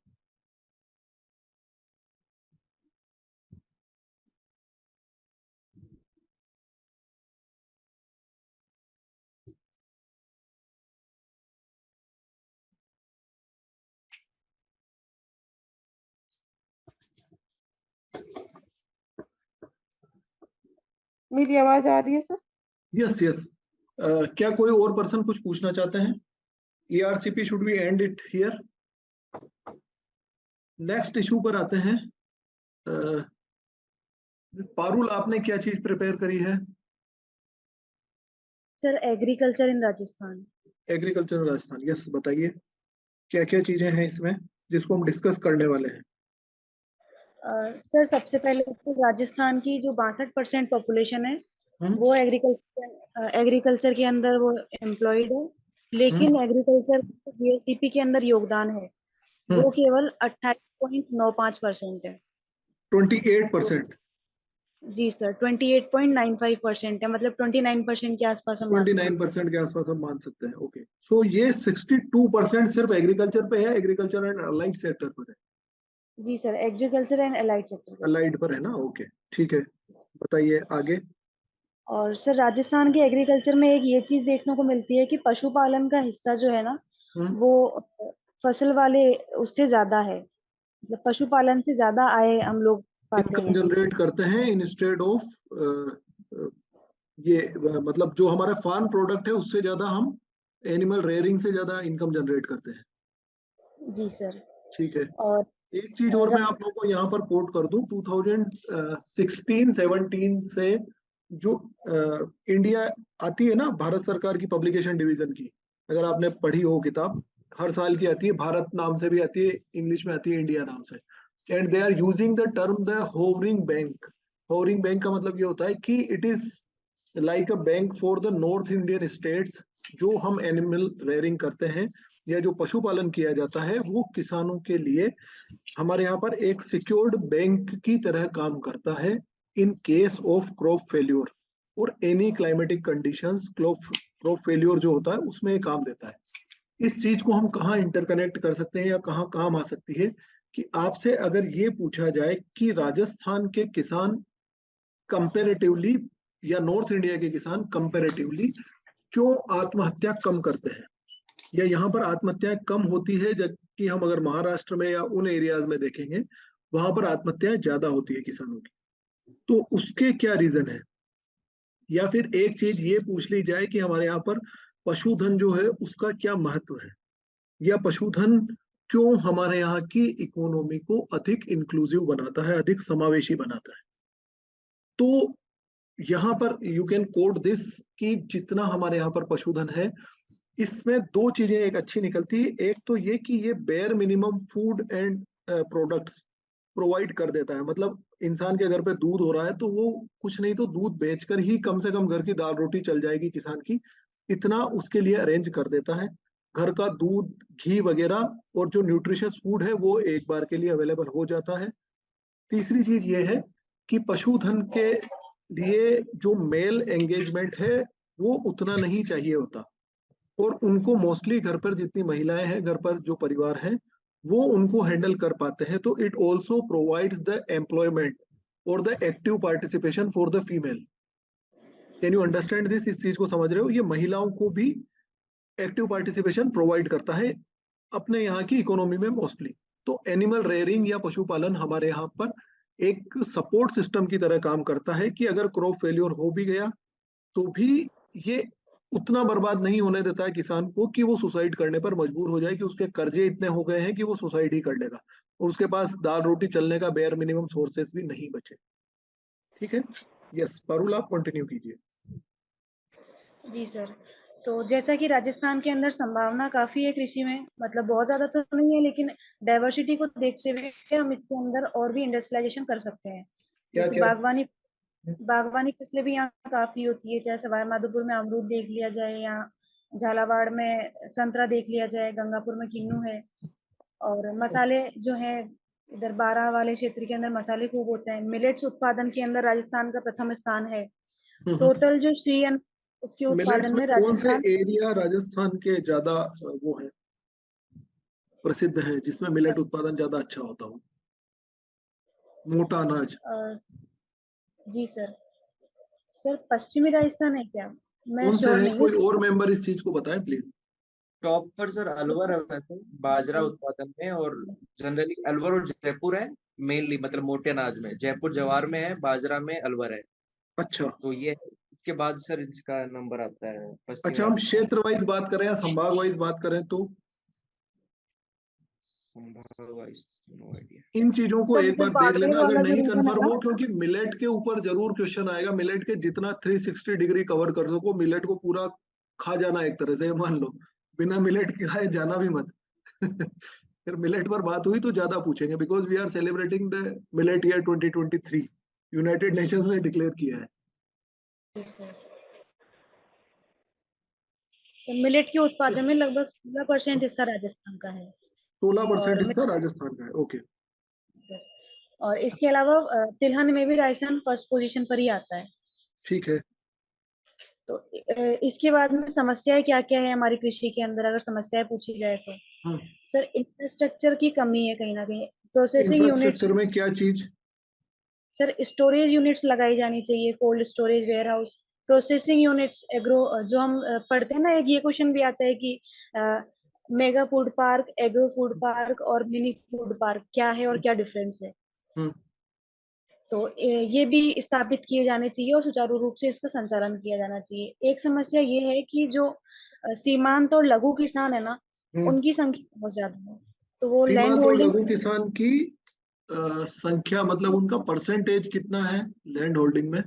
मेरी आवाज आ रही है सर? Yes, yes. क्या कोई और पर्सन कुछ पूछना चाहते हैं? ERCP should we end it here? Next issue पर आते हैं। पारुल, आपने क्या चीज प्रिपेयर करी है? Sir agriculture in Rajasthan. Agriculture Rajasthan, yes, बताइए क्या क्या चीजें हैं इसमें जिसको हम डिस्कस करने वाले हैं। सर सबसे पहले तो राजस्थान की जो 62% पॉपुलेशन है वो एग्रीकल्चर के अंदर वो एम्प्लॉयड है, लेकिन एग्रीकल्चर GSDP के अंदर योगदान है वो केवल 28.95% है। 28%। जी सर, 28.95% है, मतलब 29% के आसपास हम मान सकते हैं। 29% के आसपास हम मान सकते हैं। ओके, सो ये 62% सिर्फ एग्रीकल्चर पे है, एग्रीकल्चर एंड अलाइड सेक्टर पर है। जी sir, agriculture and allied sector. Allied पर है ना, ओके ठीक है, बताइए आगे। और सर राजस्थान के एग्रीकल्चर में एक ये चीज देखने को मिलती है कि पशुपालन का हिस्सा जो है ना, वो फसल वाले उससे ज्यादा है, मतलब पशुपालन से ज्यादा आय हम लोग पाते इनकम हैं। जनरेट करते हैं इंस्टेड ऑफ ये मतलब जो हमारा फार्म प्रोडक्ट है उससे ज्यादा हम एनिमल रेयरिंग से ज्यादा इनकम जनरेट करते हैं। जी सर। ठीक है, और एक चीज और मैं आप लोगों को यहाँ पर कोट कर दूं, 2016-17 से जो इंडिया आती है ना, भारत सरकार की पब्लिकेशन डिवीजन की, अगर आपने पढ़ी हो किताब, हर साल की आती है, भारत नाम से भी आती है, इंग्लिश में आती है इंडिया नाम से, and they are using the term the hovering bank. Hovering bank का मतलब ये होता है कि it is like a bank for the north Indian states. जो हम एनिमल रेयरिंग करते हैं या जो पशुपालन किया जाता है वो किसानों के लिए हमारे यहाँ पर एक सिक्योर्ड बैंक की तरह काम करता है in case of crop failure और any climatic conditions. Crop failure जो होता है उसमें काम देता है। इस चीज को हम कहाँ इंटरकनेक्ट कर सकते हैं या कहाँ काम आ सकती है कि आपसे अगर ये पूछा जाए कि राजस्थान के किसान कंपेरेटिवली या नॉर्थ इंडिया के किसान कंपेरेटिवली क्यों आत्महत्या कम करते हैं, या यहाँ पर आत्महत्याएं कम होती है, जबकि हम अगर महाराष्ट्र में या उन एरियाज में देखेंगे वहां पर आत्महत्याएं ज्यादा होती है किसानों की, तो उसके क्या रीजन है। या फिर एक चीज ये पूछ ली जाए कि हमारे यहाँ पर पशुधन जो है उसका क्या महत्व है, या पशुधन क्यों हमारे यहाँ की इकोनॉमी को अधिक इंक्लूसिव बनाता है, अधिक समावेशी बनाता है। तो यहाँ पर यू कैन कोट दिस कि जितना हमारे यहाँ पर पशुधन है इसमें दो चीजें एक अच्छी निकलती है। एक तो ये कि ये bare minimum food and products provide कर देता है, मतलब इंसान के घर पे दूध हो रहा है तो वो कुछ नहीं तो दूध बेचकर ही कम से कम घर की दाल रोटी चल जाएगी किसान की, इतना उसके लिए अरेंज कर देता है। घर का दूध घी वगैरह और जो न्यूट्रिशियस फूड है वो एक बार के लिए अवेलेबल हो जाता है। तीसरी चीज ये है कि पशुधन के लिए जो मेल एंगेजमेंट है वो उतना नहीं चाहिए होता, और उनको मोस्टली घर पर जितनी महिलाएं हैं, घर पर जो परिवार हैं वो उनको हैंडल कर पाते हैं। तो it also provides the employment और the active participation for the female. Can you understand this, इस चीज को समझ रहे हो, ये महिलाओं को भी एक्टिव पार्टिसिपेशन प्रोवाइड करता है अपने यहाँ की इकोनॉमी में मोस्टली। तो एनिमल रेयरिंग या पशुपालन हमारे यहाँ पर एक सपोर्ट सिस्टम की तरह काम करता है कि अगर क्रॉप फेल्योर हो भी गया तो भी ये उतना बर्बाद नहीं होने देता है किसान को कि वो सुसाइड करने पर मजबूर हो जाए, कि उसके कर्जे इतने हो गए हैं कि वो सुसाइड ही कर लेगा और उसके पास दाल रोटी चलने का बेयर मिनिमम सोर्सेस भी नहीं बचे। ठीक है, यस पारुल आप कंटिन्यू कीजिए। जी सर, तो जैसा कि राजस्थान के अंदर संभावना काफी है कृषि में, मतलब बहुत ज्यादा तो नहीं है, लेकिन डाइवर्सिटी को देखते हुए हम इसके अंदर और भी इंडस्ट्रियलाइजेशन कर सकते हैं। क्या जैसे क्या बागवानी फसलें भी यहाँ काफी होती है, चाहे सवाई माधोपुर में अमरूद देख लिया जाए या झालावाड़ में संतरा देख लिया जाए, गंगापुर में किन्नू है। और मसाले जो है इधर बारां वाले क्षेत्र के अंदर मसाले खूब होते हैं। मिलेट्स उत्पादन के अंदर राजस्थान का प्रथम स्थान है। टोटल जो श्री अन्न उसके मिलेट्स उत्पादन में में कौन से राजस्थान एरिया राजस्थान के ज्यादा वो है प्रसिद्ध है जिसमें मिलेट उत्पादन ज्यादा अच्छा होता हो, मोटा अनाज? जी सर पश्चिमी राजस्थान है क्या, मैं कौन से श्योर है, नहीं कोई हूँ। और मेंबर इस चीज को बताएं प्लीज। टॉप पर सर अलवर है वैसे बाजरा उत्पादन में, और जनरली अलवर और जयपुर है मेनली, मतलब मोटे अनाज में जयपुर जवार में है, बाजरा में अलवर है। अच्छा तो ये इसके बाद सर इसका नंबर आता है पश्चिमी अच्छा, हम राजस्थान। क्षेत्र वाइज बात करें या संभाग वाइज बात करें तो संभाग वाइज नो आइडिया। इन चीजों को सर एक जो बार देख बागड़े लेना अगर वाला जो नहीं रीजन है कंफर्म ना, हो, क्योंकि मिलेट के ऊपर जरूर क्वेश्चन आएगा। मिलेट के जितना 360 डिग्री कवर कर सको, मिलेट को पूरा खा जाना एक तरह से, मान लो बिना मिलेट के खाए जाना भी मत। फिर मिलेट पर बात हुई तो ज्यादा पूछेंगे, because we are celebrating the millet year 2023, united nations ने डिक्लेयर किया है। सर मिलेट के उत्पादन में लगभग 16% हिस्सा राजस्थान का है। 16% और हिस्सा राजस्थान का है, ओके। सर और इसके अलावा तिलहन में भी राजस्थान फर्स्ट पोजीशन पर ही आता है। ठीक है। तो इसके बाद में समस्याएं क्या क्या है हमारी कृषि के अंदर, अगर समस्याएं पूछी जाए तो सर इंफ्रास्ट्रक्चर की कमी है कहीं ना कहीं। प्रोसेसिंग यूनिट्स, इंफ्रास्ट्रक्चर में क्या चीज? सर स्टोरेज यूनिट्स लगाई जानी चाहिए, cold storage, warehouse, processing units, agro, जो हम पढ़ते हैं ना, एक ये क्वेश्चन भी आता है कि mega food park, agro food park और मिनी फूड पार्क क्या है और क्या डिफरेंस है। तो ये भी स्थापित किए जाने चाहिए और सुचारू रूप से इसका संचालन किया जाना चाहिए। एक समस्या ये है कि जो सीमांत और लघु किसान है ना, उनकी संख्या बहुत ज्यादा है, तो वो लैंड सीमांत और होल्डिंग लघु किसान की संख्या, मतलब उनका परसेंटेज कितना है लैंड होल्डिंग में?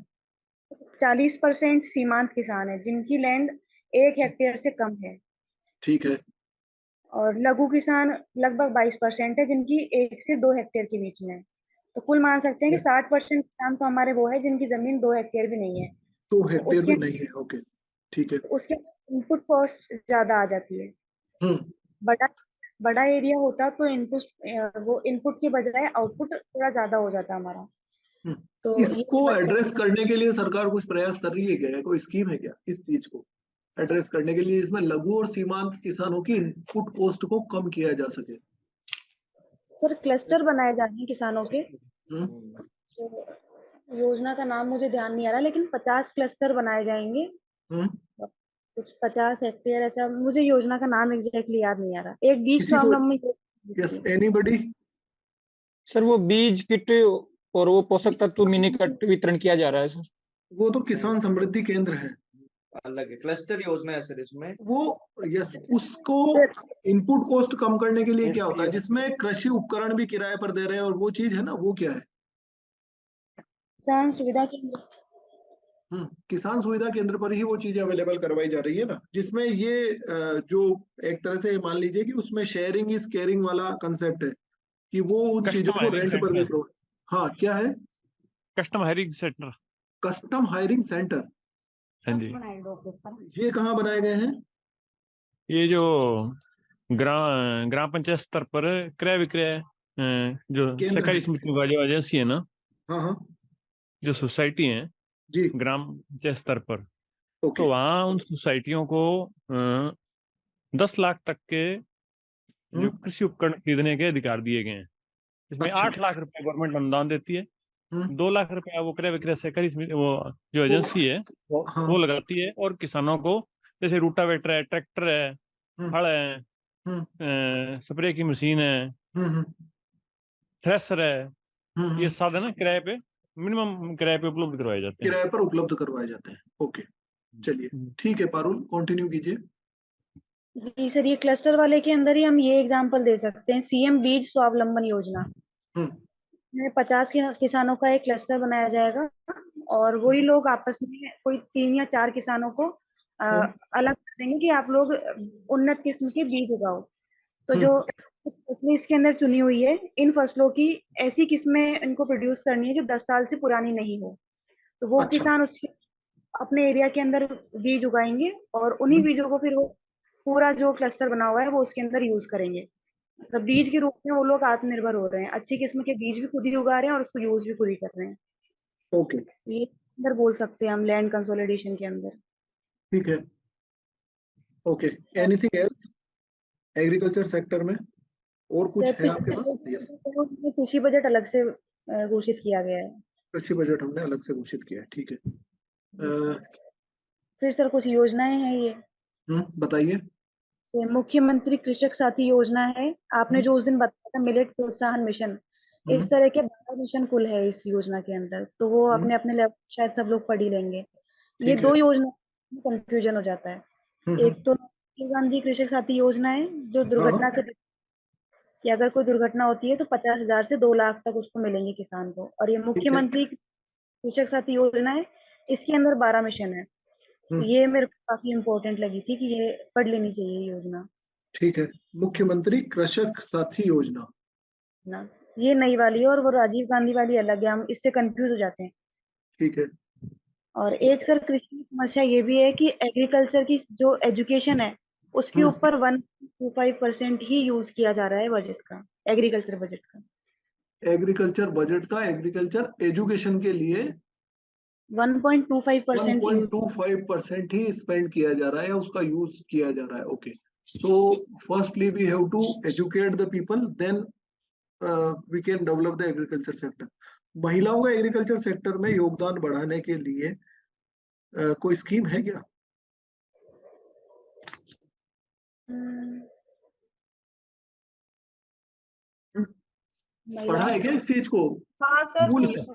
40% सीमांत किसान है जिनकी लैंड 1 हेक्टेयर से कम है। ठीक है। और लघु किसान लगभग 22% है जिनकी 1 से 2 हेक्टेयर के बीच में है। तो कुल मान सकते हैं कि 60% किसान तो हमारे वो है जिनकी जमीन 2 हेक्टेयर भी नहीं है। 2 तो हेक्टेयर भी नहीं है। ओके, ठीक है। उसके इनपुट कॉस्ट ज्यादा आ जाती है। बड़ा बड़ा एरिया होता तो इनपुट के बजाय आउटपुट थोड़ा ज्यादा हो जाता हमारा। तो इसको एड्रेस करने के लिए सरकार कुछ प्रयास कर रही है क्या? कोई स्कीम है क्या इस चीज को एड्रेस करने के लिए, इसमें लघु और सीमांत किसानों की इनपुट कॉस्ट को कम किया जा सके? सर क्लस्टर बनाए जा रहे हैं किसानों के। तो योजना का नाम मुझे ध्यान नहीं आ रहा, लेकिन 50 क्लस्टर बनाए जाएंगे। कुछ 50 हेक्टेयर ऐसा, मुझे योजना का नाम एग्जैक्टली याद नहीं आ रहा। एक बीज स्वावलंबन। Yes, anybody? सर वो बीज किट और वो पोषक तत्व मिनी कट वितरण किया जा रहा है सर। वो तो किसान समृद्धि केंद्र है, अलग है, क्लस्टर योजना है सर इसमें। वो यस, उसको इनपुट कॉस्ट कम करने के लिए क्या होता है जिसमें कृषि उपकरण भी किराए पर दे रहे हैं, और वो चीज है ना, वो क्या है? किसान सुविधा केंद्र। किसान सुविधा केंद्र पर ही वो चीजें अवेलेबल करवाई जा रही है ना, जिसमें ये जो एक तरह से मान लीजिए कि उसमें शेयरिंग इज केयरिंग वाला कंसेप्ट है कि वो उन चीजों को रेंट पर भी प्रोवाइड। हाँ, क्या है? Custom hiring centre. Custom hiring centre. हाँ जी। ये कहाँ बनाए गए हैं? ये जो ग्राम पंचायत स्तर पर क्रय विक्रय जो सहकारी समिति वाली एजेंसी है ना, हाँ, जो सोसाइटी है जी, ग्राम पंचायत स्तर पर, तो वहाँ उन सोसाइटियों को 10 लाख तक के जो कृषि उपकरण खरीदने के अधिकार दिए गए हैं। इसमें 8 लाख रुपए गवर्नमेंट अनुदान देती है, 2 लाख रुपया वो क्रय विक्रय सहकारी वो जो एजेंसी है वो लगाती है, और किसानों को जैसे रूटावेटर है, ट्रैक्टर है, हल है, स्प्रे की मशीन है, थ्रेसर है, ये साधन किराए पे, मिनिमम किराए पे उपलब्ध करवाए जाते हैं। किराए पर उपलब्ध करवाए जाते हैं। ओके, चलिए ठीक है पारुल, कंटिन्यू कीजिए। जी सर, ये क्लस्टर वाले के अंदर ही हम ये एग्जांपल दे सकते हैं, सीएम बीज स्वावलंबन योजना में 50 किसानों का एक क्लस्टर बनाया जाएगा, और वही लोग आपस में कोई 3 या 4 किसानों को अलग कर देंगे कि आप लोग उन्नत किस्म के बीज उगाओ। तो जो कुछ फसलें इसके अंदर चुनी हुई है, इन फसलों की ऐसी किस्में इनको प्रोड्यूस करनी है जो 10 साल से पुरानी नहीं हो। तो वो किसान उसके अपने एरिया के अंदर बीज उगाएंगे, और उन्हीं बीजों को फिर वो पूरा जो क्लस्टर बना हुआ है वो उसके अंदर यूज करेंगे। मतलब बीज के रूप में वो लोग आत्मनिर्भर हो रहे हैं, अच्छी किस्म के बीज भी खुद ही उगा रहे हैं और उसको यूज भी खुद ही कर रहे हैं। ओके, ये अंदर बोल सकते हैं हम लैंड कंसोलिडेशन के अंदर। ठीक है। Okay, anything else agriculture sector में और कुछ है आपके पास? कृषि बजट अलग से घोषित किया गया है। कृषि बजट हमने अलग से घोषित किया है, ठीक है। फिर सर कुछ योजनाएं हैं ये। बताइए। मुख्यमंत्री कृषक साथी योजना है, आपने जो उस दिन बताया था मिलेट प्रोत्साहन मिशन, इस तरह के 12 मिशन कुल है इस योजना के अंदर, तो वो अपने अपने लेवल शायद सब लोग पढ़ ही लेंगे। ये 2 योजना कंफ्यूजन हो जाता है। एक तो राजीव गांधी कृषक साथी योजना है जो दुर्घटना से, कि अगर कोई दुर्घटना होती है तो 50,000 से 2 लाख तक उसको मिलेंगे किसान को, और ये मुख्यमंत्री कृषक साथी योजना है, इसके अंदर 12 मिशन है। ये मेरे को काफी इम्पोर्टेंट लगी थी कि ये पढ़ लेनी चाहिए योजना। ठीक है, मुख्यमंत्री कृषक साथी योजना ना, ये नई वाली है और वो राजीव गांधी वाली अलग है, हम इससे कंफ्यूज हो जाते हैं। ठीक है। और एक सर कृषि की समस्या ये भी है कि एग्रीकल्चर की जो एजुकेशन है उसके ऊपर 1.25% ही यूज किया जा रहा है बजट का, एग्रीकल्चर बजट का। एग्रीकल्चर बजट का एग्रीकल्चर एजुकेशन के लिए 1.25% 1.25% ही स्पेंड किया जा रहा है या उसका यूज किया जा रहा है। Okay, so firstly we have to educate the people, then we can develop the agriculture sector. महिलाओं का एग्रीकल्चर सेक्टर में योगदान बढ़ाने के लिए कोई स्कीम है क्या? पढ़ा है क्या इस चीज को? हाँ सर,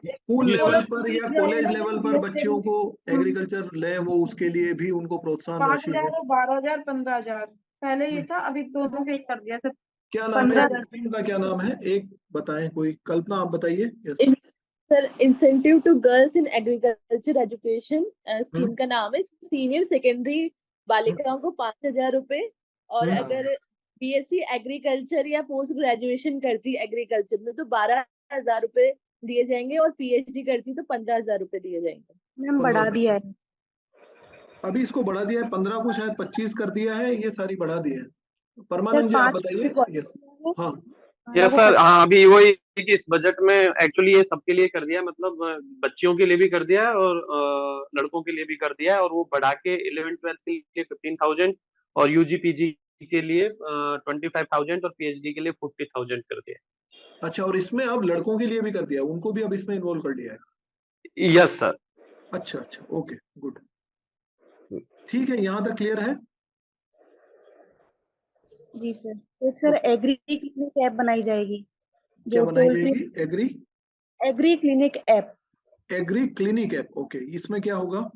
स्कूल लेवल पर या कॉलेज लेवल पर बच्चियों को एग्रीकल्चर ले, वो उसके लिए भी उनको प्रोत्साहन राशि है। 5,000, 12,000, 15,000 पहले ये था, अभी दोनों के कर दिया सर। क्या नाम है स्कीम का? क्या नाम है एक बताएं, कोई कल्पना आप बताइए। Yes sir, incentive to girls in agriculture education scheme का नाम है। सीनियर सेकेंडरी बालिकाओं को 5,000 रुपए, और अगर बीएससी एग्रीकल्चर या पोस्ट ग्रेजुएशन करती एग्रीकल्चर में तो 12,000 रुपए दिए जाएंगे, और पीएचडी करती तो 15,000 रुपए दिए जाएंगे। मैम बढ़ा दिया है, अभी इसको बढ़ा दिया है, 15 को शायद 25 कर दिया है, ये सारी बढ़ा दी है। परमानंद जी आप बताइए। यस हाँ यस सर, हाँ अभी वही कि इस बजट में एक्चुअली ये सबके लिए कर दिया, मतलब बच्चियों के लिए भी कर दिया है और लड़कों के लिए भी कर दिया है, और वो बढ़ा के 11-12 के लिए 15,000 और यूजी पीजी के लिए 25,000 और पीएचडी के लिए 40,000 कर दिया। अच्छा, और इसमें अब लड़कों के लिए भी कर दिया, उनको भी अब इसमें इन्वॉल्व कर लिया है? Yes sir. अच्छा अच्छा, ओके गुड, ठीक है, यहाँ तक क्लियर है? जी सर। एक सर एग्री क्लिनिक ऐप बनाई जाएगी, क्या जो बनाई टोल फ्री जाएगी? Agree clinic app. Agree clinic app, okay, इसमें क्या होगा?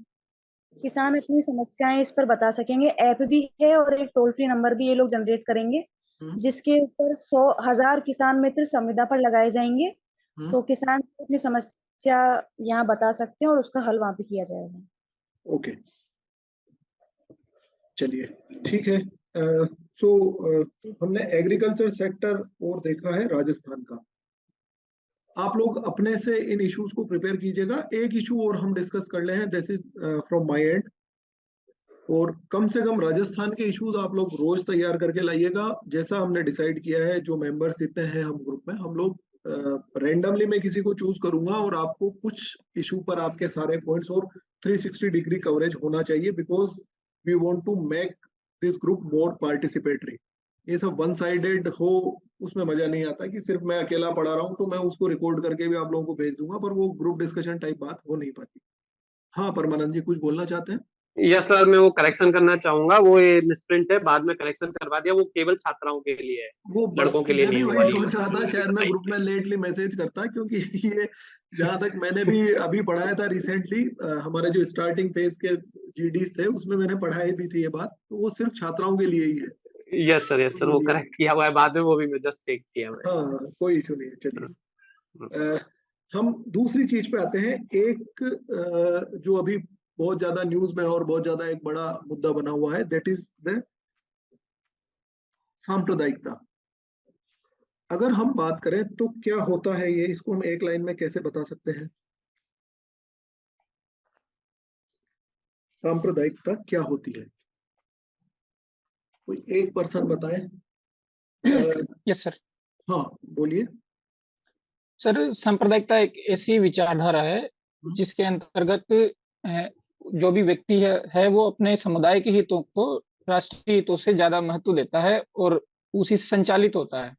किसान अपनी समस्याएं इस पर बता सकेंगे। ऐप भी है और एक टोल फ्री नंबर भी ये लोग जनरेट करेंगे, जिसके ऊपर 100,000 किसान मित्र संविदा पर लगाए जाएंगे। तो किसान अपनी समस्या यहाँ बता सकते हैं और उसका हल वहां पे किया जाएगा। ओके, चलिए ठीक है। सो हमने एग्रीकल्चर सेक्टर और देखा है राजस्थान का। आप लोग अपने से इन इश्यूज को प्रिपेयर कीजिएगा। एक इशू और हम डिस्कस कर ले हैं, this is from my and, और कम से कम राजस्थान के इश्यूज आप लोग रोज तैयार करके लाइएगा। जैसा हमने डिसाइड किया है, जो मेंबर्स इतने हैं हम ग्रुप में, हम लोग रैंडमली मैं किसी को चूज करूंगा और आपको कुछ इशू पर आपके सारे पॉइंट्स और 360 डिग्री कवरेज होना चाहिए, because we want to make this group more participatory. ये सब वन साइडेड हो, उसमें मजा नहीं आता कि सिर्फ मैं अकेला पढ़ा रहा हूँ, तो मैं उसको रिकॉर्ड करके भी आप लोगों को भेज दूंगा, पर वो ग्रुप डिस्कशन टाइप बात हो नहीं पाती। हाँ परमानंद जी कुछ बोलना चाहते हैं? यस सर, मैं वो करेक्शन करना चाहूंगा, वो ये मिसप्रिंट है, बाद में करेक्शन करवा दिया, वो केवल छात्राओं के लिए है, वो लड़कों के लिए मैं भी नहीं। वही सोच रहा था, शायद मैं ग्रुप में लेटली मैसेज करता, क्योंकि ये जहां तक मैंने भी अभी पढ़ाया था रिसेंटली, हमारे जो स्टार्टिंग फेज के जीडीज थे उसमें मैंने पढ़ाई भी थी ये बात, तो वो सिर्फ छात्राओं के लिए ही है। यस सर, वो करेक्ट किया हुआ है बाद में, वो भी मैं जस्ट चेक किया मैं। हाँ कोई इशू नहीं है। चलिए हम दूसरी चीज पे आते हैं। एक जो अभी बहुत ज्यादा न्यूज में और बहुत ज्यादा एक बड़ा मुद्दा बना हुआ है, दैट इज द सांप्रदायिकता। अगर हम बात करें तो क्या होता है ये, इसको हम एक लाइन में कैसे बता सकते हैं? सांप्रदायिकता क्या होती है, कोई एक पर्सन बताए। Yes sir. हाँ बोलिए सर। सांप्रदायिकता एक ऐसी विचारधारा है जिसके अंतर्गत जो भी व्यक्ति है वो अपने समुदाय के हितों को राष्ट्रीय हितों से ज्यादा महत्व देता है और उसी से संचालित होता है।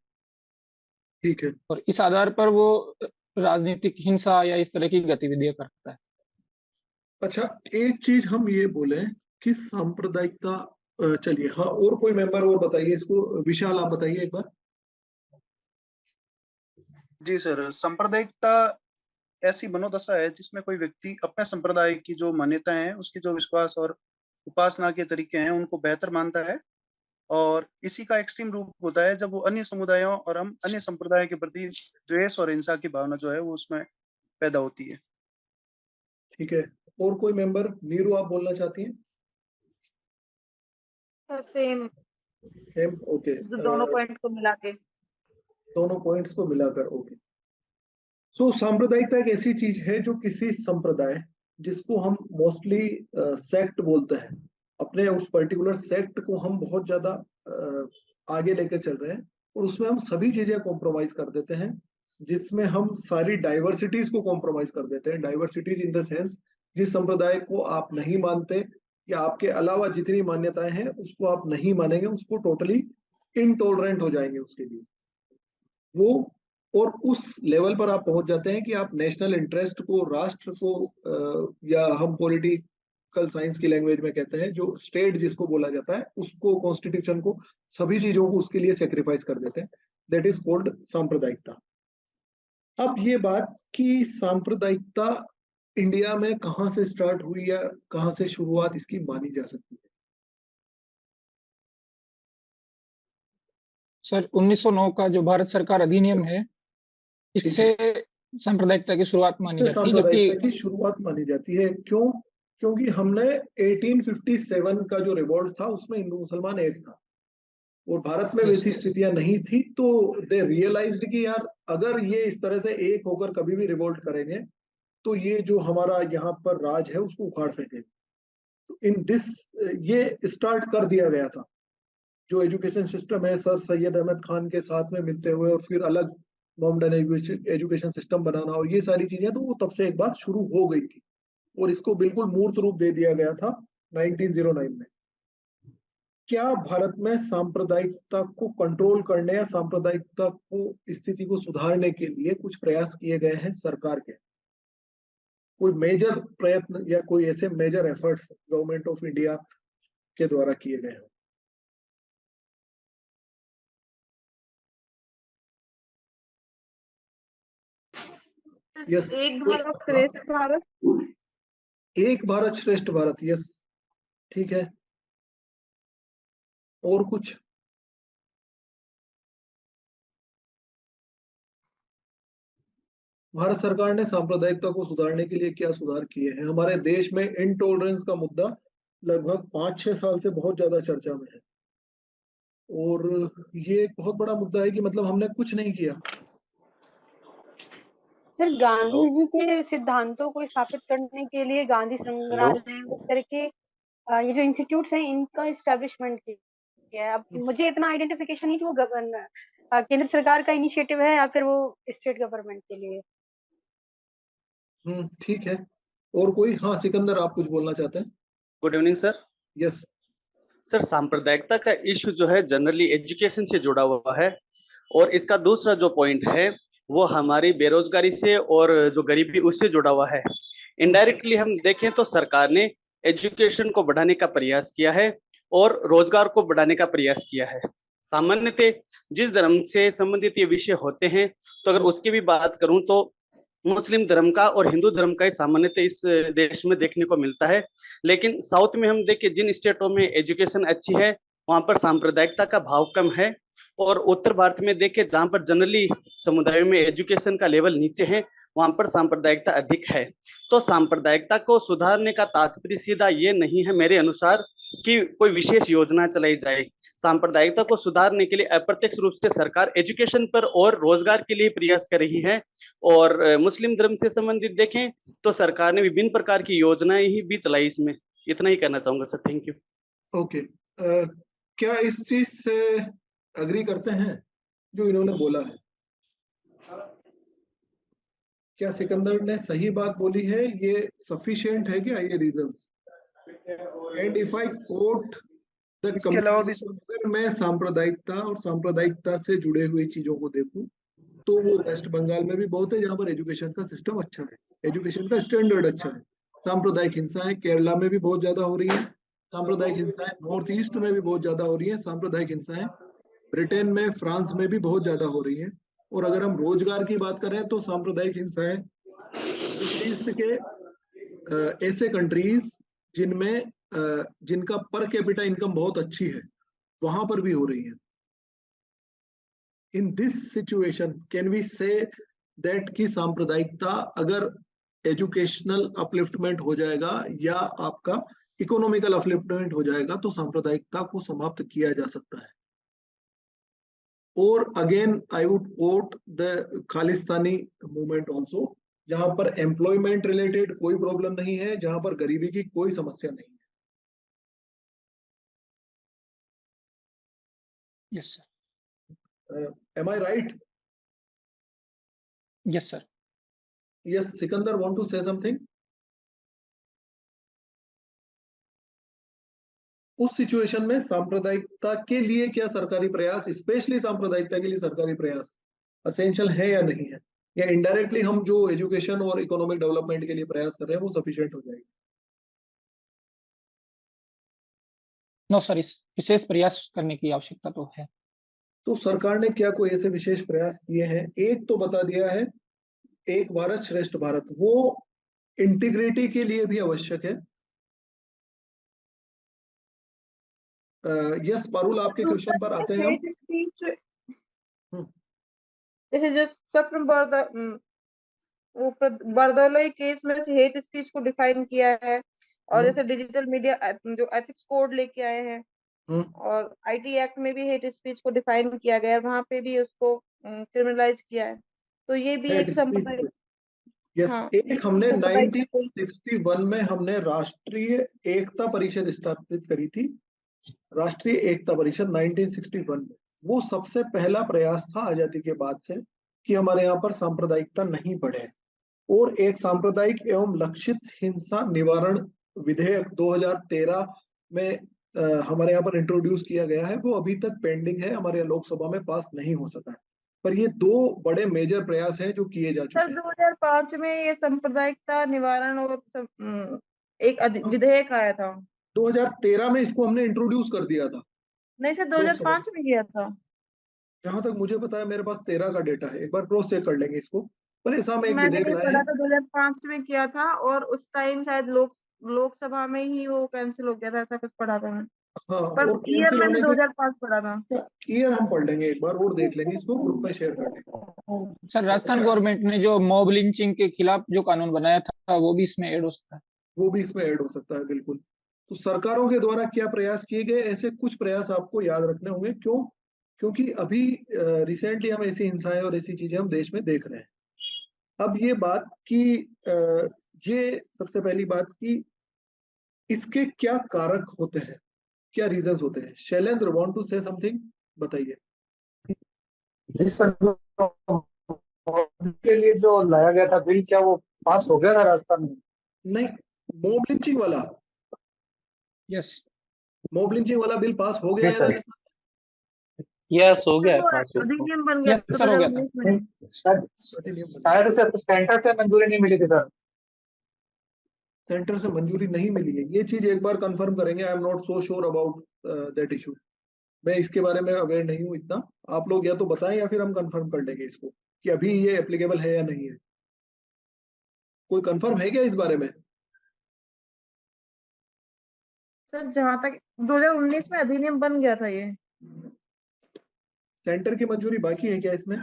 ठीक है। और इस आधार पर वो राजनीतिक हिंसा या इस तरह की गतिविधियां करता है। अच्छा, एक चीज हम ये बोले कि सांप्रदायिकता, चलिए हाँ, और कोई मेंबर और बताइए इसको। विशाल आप बताइए एक बार। जी सर, सांप्रदायिकता ऐसी मनोदशा है जिसमें कोई व्यक्ति अपने संप्रदाय की जो मान्यताएं हैं, उसकी जो विश्वास और उपासना के तरीके हैं, उनको बेहतर मानता है, और इसी का एक्सट्रीम रूप होता है जब वो अन्य समुदायों और हम अन्य संप्रदाय के प्रति द्वेष और हिंसा की भावना जो है वो उसमें पैदा होती है। ठीक है, और कोई मेंबर? नीरू आप बोलना चाहती हैं? सेम ओके, दोनों पॉइंट को मिला के, दोनों पॉइंट्स को मिलाकर। ओके, सो सांप्रदायिकता एक ऐसी चीज है जो किसी संप्रदाय, जिसको हम मोस्टली सेक्ट बोलते हैं, अपने उस पर्टिकुलर सेक्ट को हम बहुत ज्यादा आगे लेकर चल रहे हैं और उसमें हम सभी चीजें कॉम्प्रोमाइज कर देते हैं। जिसमें हम सारी डाइवर्सिटीज को कॉम्प्रोमाइज कर देते हैं। डाइवर्सिटीज इन द सेंस, जिस संप्रदाय को आप नहीं मानते या आपके अलावा जितनी मान्यताएं हैं उसको आप नहीं मानेंगे, उसको टोटली इनटॉलरेंट हो जाएंगे उसके लिए वो। और उस लेवल पर आप पहुंच जाते हैं कि आप नेशनल इंटरेस्ट को, राष्ट्र को, या हम पॉलिटिकल साइंस की लैंग्वेज में कहते हैं जो स्टेट जिसको बोला जाता है, उसको, कॉन्स्टिट्यूशन को, सभी चीजों को उसके लिए सेक्रीफाइस कर देते हैं। दैट इज कॉल्ड सांप्रदायिकता। अब ये बात कि सांप्रदायिकता इंडिया में कहां से स्टार्ट हुई या कहां से शुरुआत इसकी मानी जा सकती है? सर 1909 का जो भारत सरकार अधिनियम है, इससे सांप्रदायिकता की शुरुआत मानी जाती है। सांप्रदायिकता की शुरुआत मानी जाती है क्यों? क्योंकि हमने 1857 का जो रिवॉल्ट था उसमें हिंदू मुसलमान एक था और भारत में वैसी स्थितियां नहीं थी, तो दे रियलाइज्ड कि यार अगर ये इस तरह से एक होकर कभी भी रिवोल्ट करेंगे तो ये जो हमारा यहाँ पर राज है उसको उखाड़ फेंकेंगे। तो इन दिस ये स्टार्ट कर दिया गया था। जो एजुकेशन सिस्टम है सर सैयद अहमद खान के साथ में मिलते हुए और फिर अलग मॉडर्न एजुकेशन सिस्टम बनाना और ये सारी चीजें, तो वो तब से एक बार शुरू हो गई थी और इसको बिल्कुल मूर्त रूप दे दिया गया था 1909 में। क्या भारत में सांप्रदायिकता को कंट्रोल करने या सांप्रदायिकता को, स्थिति को सुधारने के लिए कुछ प्रयास किए गए हैं सरकार के? कोई मेजर प्रयत्न या कोई ऐसे major efforts government of India के द्वारा किए गए हैं? यस, एक भारत श्रेष्ठ भारत। एक भारत श्रेष्ठ भारत, यस, ठीक है। और कुछ? भारत सरकार ने सांप्रदायिकता को सुधारने के लिए क्या सुधार किए हैं? हमारे देश में इनटॉलरेंस का मुद्दा लगभग 5-6 साल से बहुत ज्यादा चर्चा में है और ये एक बहुत बड़ा मुद्दा है कि मतलब हमने कुछ नहीं किया। सर गांधी जी के सिद्धांतों को स्थापित करने के लिए गांधी संग्रहालय इस तरह के ये जो इंस्टीट्यूट्स हैं इनका एस्टेब्लिशमेंट किया है। अब मुझे इतना आइडेंटिफिकेशन नहीं कि वो केंद्र सरकार का इनिशिएटिव है या फिर वो स्टेट गवर्नमेंट के लिए। ठीक है। और कोई? हाँ सिकंदर, आप कुछ बोलना चाहते हैं? Good evening sir. Yes sir, सांप्रदायिकता का इश्यू जो है जनरली एजुकेशन से जुड़ा हुआ है और इसका दूसरा जो पॉइंट है वो हमारी बेरोजगारी से और जो गरीबी उससे जुड़ा हुआ है। इनडायरेक्टली हम देखें तो सरकार ने एजुकेशन को बढ़ाने का प्रयास किया है और रोजगार को बढ़ाने का प्रयास किया है। सामान्यतः जिस धर्म से संबंधित ये विषय होते हैं, तो अगर उसकी भी बात करूं तो मुस्लिम धर्म का और हिंदू धर्म का सामान्यतः इस देश में देखने को मिलता है। लेकिन साउथ में हम देखें जिन स्टेटों में एजुकेशन अच्छी है वहां पर सांप्रदायिकता का भाव कम है और उत्तर भारत में देखें जहां पर जनरली समुदायों में एजुकेशन का लेवल नीचे है वहां पर सांप्रदायिकता अधिक है। तो सांप्रदायिकता को सुधारने का तात्पर्य सीधा ये नहीं है मेरे अनुसार कि कोई विशेष योजना चलाई जाए। सांप्रदायिकता को सुधारने के लिए अप्रत्यक्ष रूप से सरकार एजुकेशन पर और रोजगार के लिए प्रयास कर रही है और मुस्लिम धर्म से संबंधित देखें तो सरकार ने विभिन्न प्रकार की योजनाएं ही भी चलाई इसमें। इतना ही कहना चाहूंगा सर, थैंक यू। ओके, क्या इस चीज से अग्री करते हैं जो इन्होंने बोला है? क्या सिकंदर ने सही बात बोली है? ये सफिशिएंट है क्या ये reasons? And if I quote the इसके अलावा भी अगर मैं सांप्रदायिकता और सांप्रदायिकता से जुड़े हुए चीजों को देखूं तो वो वेस्ट बंगाल में भी बहुत है जहां पर एजुकेशन का सिस्टम अच्छा है, एजुकेशन का स्टैंडर्ड अच्छा है। सांप्रदायिक हिंसाएं केरला में भी बहुत ज्यादा हो रही है, सांप्रदायिक हिंसाएं नॉर्थ ईस्ट में भी बहुत ज्यादा हो रही है, सांप्रदायिक हिंसाएं ब्रिटेन में, फ्रांस में भी बहुत ज्यादा हो रही है। और अगर हम रोजगार की बात करें तो सांप्रदायिक हिंसाएं मिडिल ईस्ट के ऐसे कंट्रीज जिनमें जिनका पर कैपिटा इनकम बहुत अच्छी है वहां पर भी हो रही है। In this situation can we say that कि सांप्रदायिकता अगर एजुकेशनल अपलिफ्टमेंट हो जाएगा या आपका इकोनॉमिकल अपलिफ्टमेंट हो जाएगा तो सांप्रदायिकता को समाप्त किया जा सकता है। और again I would quote the Khalistani movement also, जहां पर एम्प्लॉयमेंट रिलेटेड कोई प्रॉब्लम नहीं है, जहां पर गरीबी की कोई समस्या नहीं है। Yes sir. Am I right? Yes, sir. Yes, Sikandar, want to say something? उस सिचुएशन में सांप्रदायिकता के लिए क्या सरकारी प्रयास, स्पेशली सांप्रदायिकता के लिए सरकारी प्रयास असेंशियल है या नहीं है, या इनडायरेक्टली हम जो एजुकेशन और इकोनॉमिक डेवलपमेंट के लिए प्रयास कर रहे हैं वो सफिशिएंट हो जाएगी? नो सर, इस विशेष प्रयास करने की आवश्यकता तो है। तो सरकार ने क्या कोई ऐसे विशेष प्रयास किए हैं? एक तो बता दिया है, एक भारत श्रेष्ठ भारत, वो इंटीग्रिटी के लिए भी आवश्यक है। यस पारुल, आपके क्वेश्चन पर आते हैं हम। जैसे जो स्वप्न बरदौलई केस में से हेट स्पीच को डिफाइन किया है, और जैसे डिजिटल मीडिया जो एथिक्स कोड लेके आए हैं, और आईटी एक्ट में भी हेट स्पीच को डिफाइन किया गया है, वहां पे भी उसको क्रिमिनलाइज किया है। तो ये भी एक संप्रदाय। यस, हाँ, एक हमने 1961 में हमने राष्ट्रीय एकता परिषद स्थापित करी थी। राष्ट्रीय एकता परिषद 1961 में, वो सबसे पहला प्रयास था आजादी के बाद से कि हमारे यहाँ पर सांप्रदायिकता नहीं बढ़े। और एक सांप्रदायिक एवं लक्षित हिंसा निवारण विधेयक 2013 में हमारे यहाँ पर इंट्रोड्यूस किया गया है, वो अभी तक पेंडिंग है, हमारे लोकसभा में पास नहीं हो सका है। पर ये दो बड़े मेजर प्रयास हैं जो किए जा चुके हैं। 2005 में ये सांप्रदायिकता निवारण और एक विधेयक आया था। 2013 में इसको हमने इंट्रोड्यूस कर दिया था। नहीं सर, 2005 में किया था। जहां तक मुझे पता है, मेरे पास 13 का डेटा है, एक बार क्रॉस चेक कर लेंगे इसको। पर ऐसा में एक मैंने विधेयक ये लाए पढ़ा हैं। था 2005 में किया था, और उस टाइम शायद लोकसभा में ही वो कैंसिल हो गया था, ऐसा कुछ पढ़ा था मैं। हाँ, पर और ईयर कैंसिल मैंने होने 2005 पढ़ा था। के ईयर हम पढ़ लेंगे एक बार और देख लेंगे, इसको ग्रुप में शेयर कर देंगे। सर, राजस्थान गवर्नमेंट ने जो मॉब लिंचिंग के खिलाफ जो कानून बनाया था वो भी इसमें ऐड हो सकता है। वो भी इसमें ऐड हो सकता है, बिल्कुल। तो सरकारों के द्वारा क्या प्रयास किए गए, ऐसे कुछ प्रयास आपको याद रखने होंगे। क्यों? क्योंकि अभी रिसेंटली हम ऐसी हिंसाएं और ऐसी चीजें हम देश में देख रहे हैं। अब ये बात कि ये सबसे पहली बात कि इसके क्या कारक होते हैं, क्या रीजंस होते हैं? Shailendra, want to say something, बताइए। जी सर, के लिए जो लाया गया था बिल, क्या वो पास हो गया था राजस्थान में? नहीं, मॉब लिंचिंग वाला। यस, मॉब लिंचिंग वाला बिल पास हो गया है राजस्थान। यस, हो गया है पास। अधिनियम बन गया सर, हो गया था। 2019 में। शायद उसे सेंटर से मंजूरी नहीं मिली थी सर। सेंटर से मंजूरी नहीं मिली है, ये चीज एक बार कंफर्म करेंगे। I am not so sure about that issue. मैं इसके बारे में अवेयर नहीं हूँ इतना। आप लोग या तो बताएं या फिर हम कंफर्म कर लेंगे इसको कि अभी ये एप्लीकेबल है या नहीं है। कोई कंफर्म है क्या इस बारे में? सर, जहाँ तक 2019 में अधिनियम बन गया था ये। सेंटर की मंजूरी बाकी है क्या इसमें?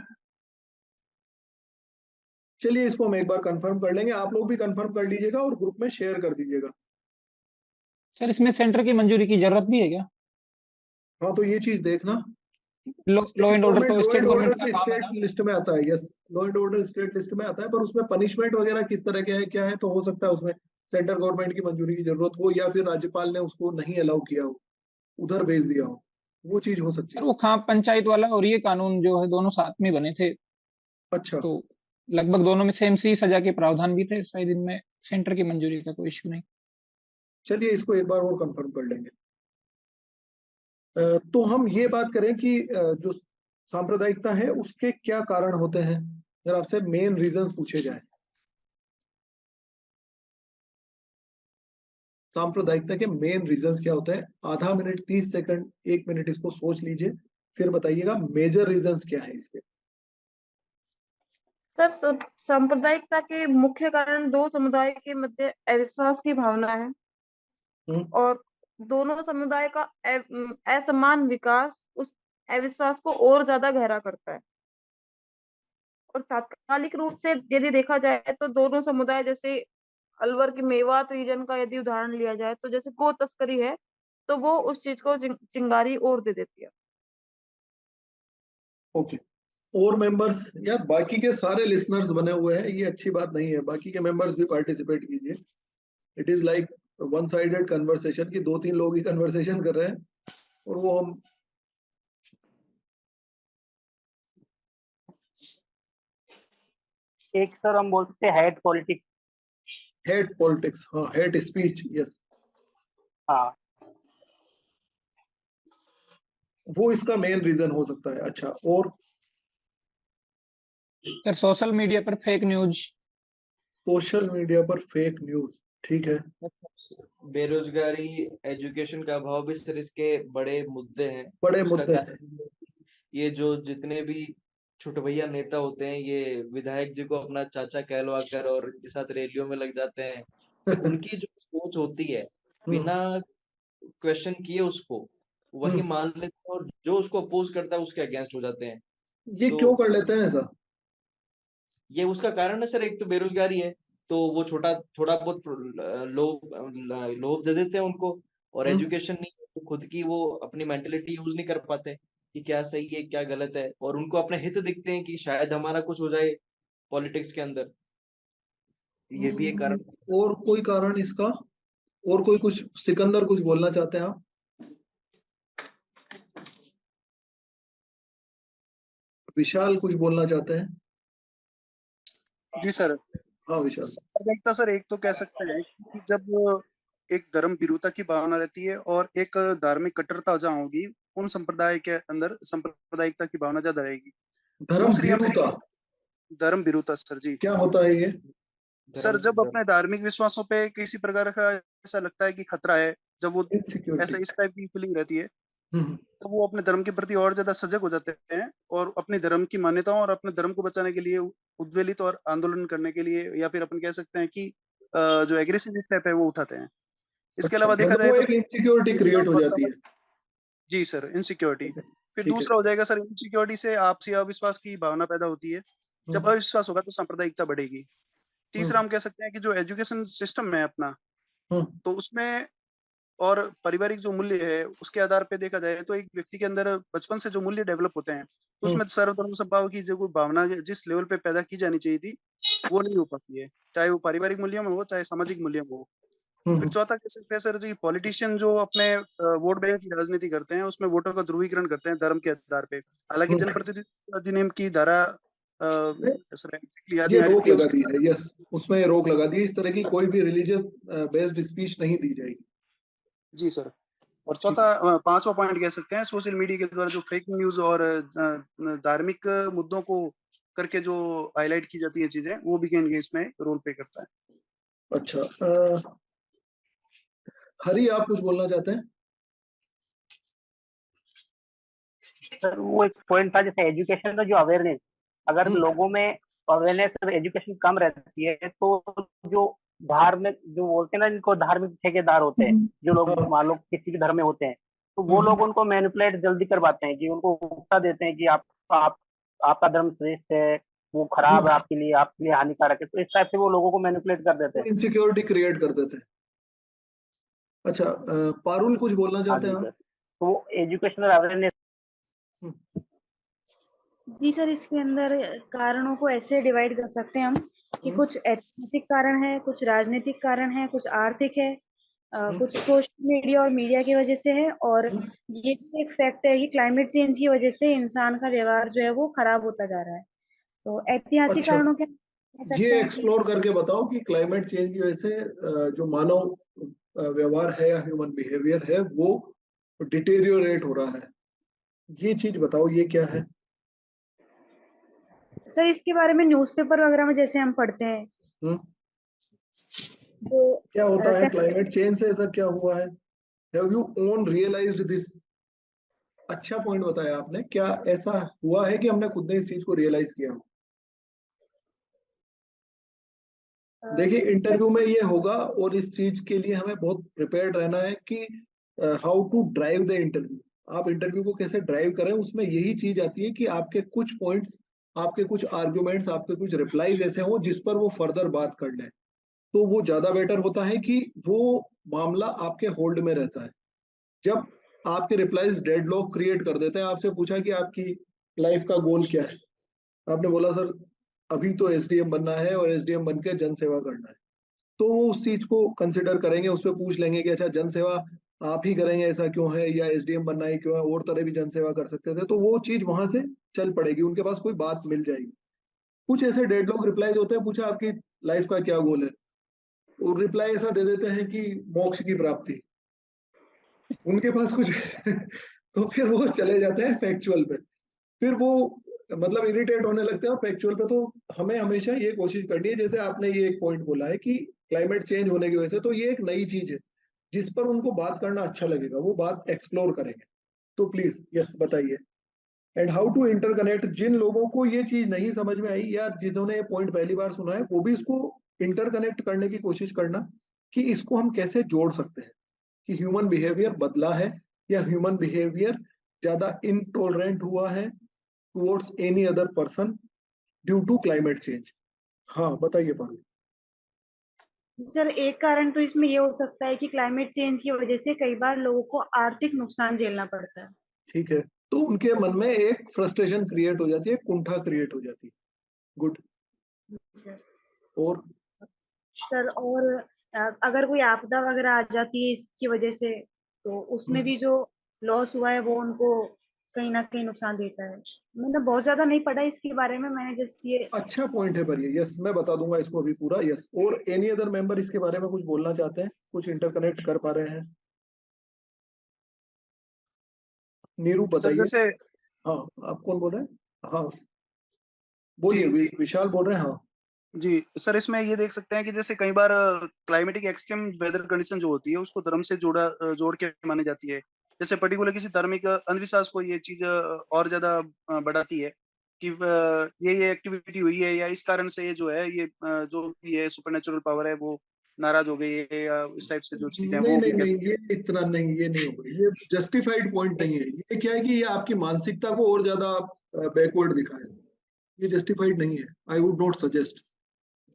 चलिए, इसको हम एक बार कंफर्म कर लेंगे। आप लोग भी कंफर्म कर लीजिएगा और ग्रुप में शेयर कर दीजिएगा। सर, इसमें सेंटर की मंजूरी की जरूरत भी है क्या? हाँ, तो ये चीज देखना। लॉ एंड ऑर्डर तो स्टेट गवर्नमेंट का काम है ना? स्टेट लिस्ट में आता है। Yes, law and order state list में आता है, पर उसमें पनिशमेंट वगैरह किस तरह के है, क्या है, तो हो सकता है उसमें सेंट्रल गवर्नमेंट की मंजूरी की जरूरत हो, या फिर राज्यपाल ने उसको नहीं अलाउ किया हो, उधर भेज दिया हो, वो चीज हो सकती सर, है। वो खाप पंचायत वाला और ये कानून जो है दोनों साथ में बने थे, अच्छा, तो लगभग दोनों में सेम सी सजा के प्रावधान भी थे। शायद इनमें सेंटर की मंजूरी का कोई इश्यू नहीं। चलिए इसको एक बार और कंफर्म कर लेंगे। तो हम ये बात करें कि जो सांप्रदायिकता है उसके क्या कारण होते हैं, अगर आपसे मेन रीजंस पूछे जाए। सांप्रदायिकता के मेन रीजंस क्या होते हैं? आधा मिनट, 30 सेकंड, 1 मिनट इसको सोच लीजिए, फिर बताइएगा मेजर रीजंस क्या है इसके। सर, सांप्रदायिकता के मुख्य कारण दो समुदाय के मध्य अविश्वास की भावना है, और दोनों समुदाय का असमान विकास उस अविश्वास को और ज्यादा गहरा करता है। और तात्कालिक रूप से यदि देखा जाए तो दोनों समुदाय, जैसे अलवर के मेवात रीजन का यदि उदाहरण लिया जाए, तो जैसे गो तस्करी है, तो वो उस चीज को चिंगारी और दे देती है। ओके, और मेंबर्स, यार बाकी के सारे लिसनर्स बने हुए हैं, ये अच्छी बात नहीं है। बाकी के मेंबर्स भी पार्टिसिपेट कीजिए। It is like one sided conversation की 2-3 लोग ही कन्वर्सेशन कर रहे हैं, और वो हम एक सर हम बोल सकते हैं हेट पॉलिटिक्स, हाँ, हेट स्पीच, यस, हाँ, वो इसका मेन रीजन हो सकता है। अच्छा, और सर सोशल मीडिया पर फेक न्यूज। सोशल मीडिया पर फेक न्यूज, ठीक है। बेरोजगारी, एजुकेशन का अभाव भी सर इसके बड़े मुद्दे हैं। बड़े उसका मुद्दे हैं। कारण ये जो जितने भी छुटभैया नेता होते हैं, ये विधायक जी को अपना चाचा कहलवा कर और इनके साथ रैलियों में लग जाते हैं। फिर उनकी जो सोच होती है, बिना क्वेश्चन किए उसको वही मान लेते हैं, और जो उसको अपोज करता है उसके अगेंस्ट हो जाते हैं। ये तो क्यों कर लेते हैं ऐसा? ये उसका कारण है सर, एक तो बेरोजगारी है, तो वो थोड़ा बहुत लोभ दे देते हैं उनको, और एजुकेशन नहीं है, तो खुद की वो अपनी मेंटेलिटी यूज नहीं कर पाते कि क्या सही है क्या गलत है, और उनको अपने हित दिखते हैं कि शायद हमारा कुछ हो जाए पॉलिटिक्स के अंदर। ये भी एक कारण। और कोई कारण इसका? और कोई कुछ, सिकंदर कुछ बोलना चाहते हैं आप? विशाल कुछ बोलना चाहते हैं? जी सर। हाँ विशाल। सांप्रदायिकता सर एक तो कह सकते हैं कि जब एक धर्म भीरुता की भावना रहती है और एक धार्मिक कट्टरता जहाँ होगी, उन संप्रदाय के अंदर सांप्रदायिकता की भावना ज्यादा रहेगी। धर्म भीरुता? धर्म भीरुता सर जी क्या होता है ये? सर जब अपने धार्मिक विश्वासों पे किसी प्रकार का ऐसा लगता है कि खतरा है, जब वो ऐसा इस टाइप की फीलिंग रहती है, तो वो अपने धर्म के प्रति और ज्यादा सजग हो जाते हैं और अपने धर्म की मान्यताओं और अपने धर्म को बचाने के लिए उद्वेलित और आंदोलन करने के लिए, या फिर अपन कह सकते हैं कि जो एग्रेसिव स्टेप है वो उठाते हैं। इसके अलावा देखा जाए वो तो एक इनसिक्योरिटी क्रिएट हो जाती है। जी सर, इनसिक्योरिटी। फिर ठीक है। दूसरा हो जाएगा सर, इनसिक्योरिटी से आपसी अविश्वास की भावना पैदा होती है। जब अविश्वास होगा तो सांप्रदायिकता बढ़ेगी। तीसरा हम कह सकते हैं कि जो एजुकेशन सिस्टम है अपना, तो उसमें और पारिवारिक जो मूल्य है उसके आधार पे देखा जाए तो एक व्यक्ति के अंदर बचपन से जो मूल्य डेवलप होते हैं, तो उसमें सर्वधर्म समभाव की जो कोई भावना जिस लेवल पे पैदा की जानी चाहिए थी, वो नहीं हो पाती है, चाहे वो पारिवारिक मूल्यों में हो चाहे सामाजिक मूल्यों में हो। फिर चौथा कह सकते हैं सर जी, पॉलिटिशियन जो अपने वोट बैंक की राजनीति करते हैं, उसमें वोटों का ध्रुवीकरण करते हैं धर्म के आधार पे। हालांकि जनप्रतिनिधि अधिनियम की धारा ये रोक लगा दी है, यस, उसमें रोक लगा दी है, इस तरह की कोई भी रिलीजियस बेस्ड स्पीच नहीं दी जाएगी। जी सर। और चौथा, पांचवा पॉइंट कह सकते हैं, सोशल मीडिया के द्वारा जो फेक न्यूज और धार्मिक मुद्दों को करके जो हाईलाइट की जाती है चीजें, वो भी कहीं इसमें रोल प्ले करता है। अच्छा, हरी आप कुछ बोलना चाहते हैं? सर वो एक पॉइंट था, जैसे एजुकेशन का जो अवेयरनेस, अगर लोगों में अवेयरनेस और एजुकेशन कम रहती है, तो जो धार्मिक जो बोलते हैं ना, इनको धार्मिक ठेकेदार होते हैं, जो लोग मान लो किसी भी धर्म में होते हैं, तो वो लोग उनको मैनिपुलेट जल्दी करवाते हैं, कि उनको उत्साह देते हैं कि आपका धर्म श्रेष्ठ है, वो खराब है आपके लिए हानिकारक है। तो इस टाइप से वो लोगों को मैनिपुलेट कर देते हैं, इनसिक्योरिटी क्रिएट कर देते हैं। अच्छा, पारुल कुछ बोलना चाहते हैं? तो वो एजुकेशनल अवेयरनेस। जी सर, इसके अंदर कारणों को ऐसे डिवाइड कर सकते हैं हम कि कुछ ऐतिहासिक कारण है, कुछ राजनीतिक कारण है, कुछ आर्थिक है, कुछ सोशल मीडिया और मीडिया की वजह से है, और ये भी एक फैक्ट है कि क्लाइमेट चेंज की वजह से इंसान का व्यवहार जो है वो खराब होता जा रहा है। तो ऐतिहासिक कारणों के ये एक्सप्लोर करके बताओ कि क्लाइमेट चेंज की वजह से जो मानव व्यवहार है या ह्यूमन बिहेवियर है वो डिटेरियोरेट हो रहा है, ये चीज बताओ, ये क्या है? सर इसके बारे में न्यूज़पेपर वगैरह में जैसे हम पढ़ते हैं, तो क्या होता है क्लाइमेट चेंज से, ऐसा क्या हुआ है? Have you own realized this? अच्छा पॉइंट बताया आपने, क्या ऐसा हुआ है कि हमने खुद ने इस चीज को रियलाइज किया? देखिए, इंटरव्यू में ये होगा और इस चीज के लिए हमें बहुत प्रिपेयर्ड रहना है कि how to drive the interview. आप इंटरव्यू को कैसे ड्राइव करें, उसमें यही चीज आती है कि आपके कुछ पॉइंट्स, आपके कुछ आर्ग्यूमेंट्स, आपके कुछ रिप्लाईज ऐसे हो जिस पर वो फर्दर बात कर लें, तो वो ज्यादा बेटर होता है कि वो मामला आपके होल्ड में रहता है। जब आपके रिप्लाईज डेडलॉक क्रिएट कर देते हैं, आपसे पूछा कि आपकी लाइफ का गोल क्या है, आपने बोला सर अभी तो एसडीएम बनना है और एसडीएम बन के जन सेवा करना है, तो वो उस चीज को कंसिडर करेंगे, उस पर पूछ लेंगे कि अच्छा जन सेवा आप ही करेंगे ऐसा क्यों है, या एसडीएम बनना ही क्यों है, और तरह भी जन सेवा कर सकते थे, तो वो चीज वहां से चल पड़ेगी, उनके पास कोई बात मिल जाएगी। कुछ ऐसे डेडलॉक रिप्लाईज होते हैं, पूछा आपकी लाइफ का क्या गोल है, और रिप्लाई ऐसा दे देते हैं कि मोक्ष की प्राप्ति, उनके पास कुछ तो फिर वो चले जाते हैं फैक्चुअल पे, फिर वो मतलब इरिटेट होने लगते हैं फैक्चुअल पे। तो हमें हमेशा ये कोशिश करनी है, जैसे आपने ये एक पॉइंट बोला है कि क्लाइमेट चेंज होने की वजह से, तो ये एक नई चीज है जिस पर उनको बात करना अच्छा लगेगा, वो बात एक्सप्लोर करेंगे। तो प्लीज यस बताइए। एंड हाउ टू इंटरकनेक्ट, जिन लोगों को ये चीज नहीं समझ में आई या जिन्होंने ये पॉइंट पहली बार सुना है, वो भी इसको इंटरकनेक्ट करने की कोशिश करना कि इसको हम कैसे जोड़ सकते हैं कि ह्यूमन बिहेवियर बदला है या ह्यूमन बिहेवियर ज्यादा इनटॉलरेंट हुआ है towards any other person due to climate change. हाँ बताइए पारुल। सर एक कारण तो इसमें ये हो सकता है कि क्लाइमेट चेंज की वजह से कई बार लोगों को आर्थिक नुकसान झेलना पड़ता है। ठीक है, तो उनके मन में एक फ्रस्ट्रेशन क्रिएट हो जाती है, कुंठा क्रिएट हो जाती है। गुड। और सर और अगर कोई आपदा वगैरह आ जाती है इसकी वजह से, तो उसमें भी जो लॉस हुआ है वो उनको कहीं ना कहीं नुकसान देता है। मैंने बहुत ज्यादा नहीं पढ़ा इसके बारे में, मैंने जस्ट ये अच्छा पॉइंट है पर ये, यस मैं बता दूंगा इसको अभी पूरा। यस, और एनी अदर मेंबर इसके बारे में कुछ बोलना चाहते हैं, कुछ इंटरकनेक्ट कर पा रहे हैं? नीरू बताइए। जैसे हाँ आप कौन बोल रहे हैं? हाँ बोलिए, विशाल बोल रहे हैं। हाँ जी सर, इसमें ये देख सकते हैं कि जैसे कई बार क्लाइमेटिक एक्सट्रीम वेदर कंडीशन जो होती है उसको धर्म से जोड़ के मानी जाती है। जैसे पर्टिकुलर किसी धार्मिक अंधविश्वास को ये चीज और ज्यादा बढ़ाती है कि ये एक्टिविटी हुई है या इस कारण से ये जो है ये जो भी है सुपरनेचुरल पावर है वो नाराज हो गई है या इस टाइप से जो चीजें हैं नहीं वो नहीं भी कह नहीं, सकते ये इतना नहीं, ये नहीं होगा, ये जस्टिफाइड पॉइंट नहीं है। ये क्या है कि ये आपकी मानसिकता को और ज्यादा बैकवर्ड दिखाए, ये जस्टिफाइड नहीं है। I would not suggest.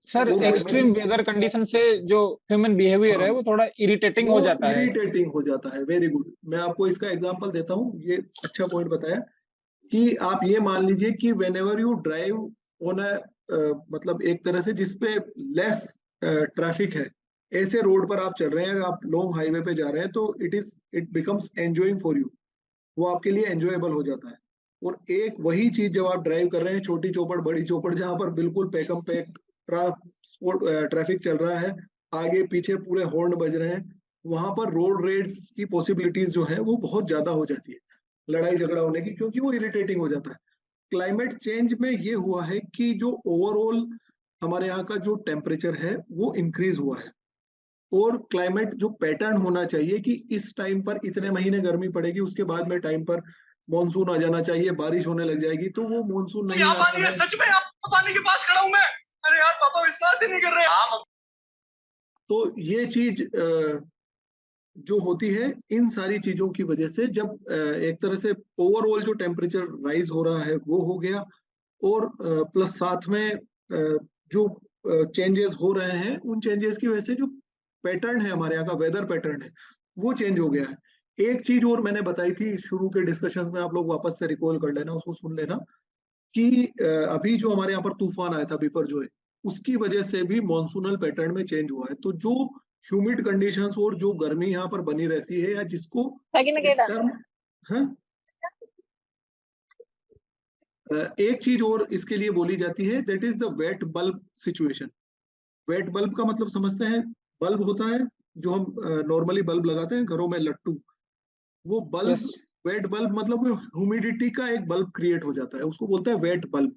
Sir extreme weather condition से जो ह्यूमन बिहेवियर है वो थोड़ा इरिटेटिंग हो जाता है। इरिटेटिंग हो जाता है। वेरी गुड, मैं आपको इसका एग्जांपल देता हूँ, ये अच्छा पॉइंट बताया कि आप ये मान लीजिए कि whenever you drive on a मतलब एक तरह से जिसपे लेस ट्रैफिक है, ऐसे रोड पर आप चल रहे हैं, आप लॉन्ग हाईवे पे जा रहे हैं, तो it becomes enjoying for you, वो आपके लिए एंजॉयबल हो जाता है। और एक वही चीज जब आप ड्राइव कर रहे हैं, छोटी चौपड़ बड़ी चौपड़, जहां पर बिल्कुल पैकम पैक ट्रैफिक चल रहा है, आगे पीछे पूरे हॉर्न बज रहे हैं, वहां पर रोड रेड्स की पॉसिबिलिटीज जो है वो बहुत ज्यादा हो जाती है, लड़ाई झगड़ा होने की, क्योंकि वो इरिटेटिंग हो जाता है। क्लाइमेट चेंज में ये हुआ है कि जो ओवरऑल हमारे यहाँ का जो टेम्परेचर है वो इंक्रीज हुआ है, और क्लाइमेट जो पैटर्न होना चाहिए कि इस टाइम पर इतने महीने गर्मी पड़ेगी, उसके बाद में टाइम पर मॉनसून आ जाना चाहिए, बारिश होने लग जाएगी, तो वो मॉनसून नहीं आ रहा है। सच में पानी के पास खड़ा हूं मैं। अरे यार पापा विश्वास ही नहीं कर रहे। तो ये चीज जो होती है इन सारी चीजों की वजह से, जब एक तरह से ओवरऑल जो टेम्परेचर राइज हो रहा है वो हो गया, और प्लस साथ में जो चेंजेस हो रहे हैं, उन चेंजेस की वजह से जो पैटर्न है हमारे यहाँ का, वेदर पैटर्न है, वो चेंज हो गया है। एक चीज और मैंने बताई थी शुरू के डिस्कशंस में, आप लोग वापस से रिकॉल कर लेना, उसको सुन लेना, कि अभी जो हमारे यहाँ पर तूफान आया था बिपरजॉय, उसकी वजह से भी मॉनसूनल पैटर्न में चेंज हुआ है। तो जो ह्यूमिड कंडीशंस और जो गर्मी यहाँ पर बनी रहती है, या जिसको टर्म है, एक चीज और इसके लिए बोली जाती है, that is the wet bulb situation. Wet bulb का मतलब समझते हैं, बल्ब होता है जो हम नॉर्मली बल्ब लगाते हैं घरों में, लट्टू, वो बल्ब वेट बल्ब मतलब ह्यूमिडिटी का एक बल्ब क्रिएट हो जाता है, उसको बोलते हैं वेट बल्ब।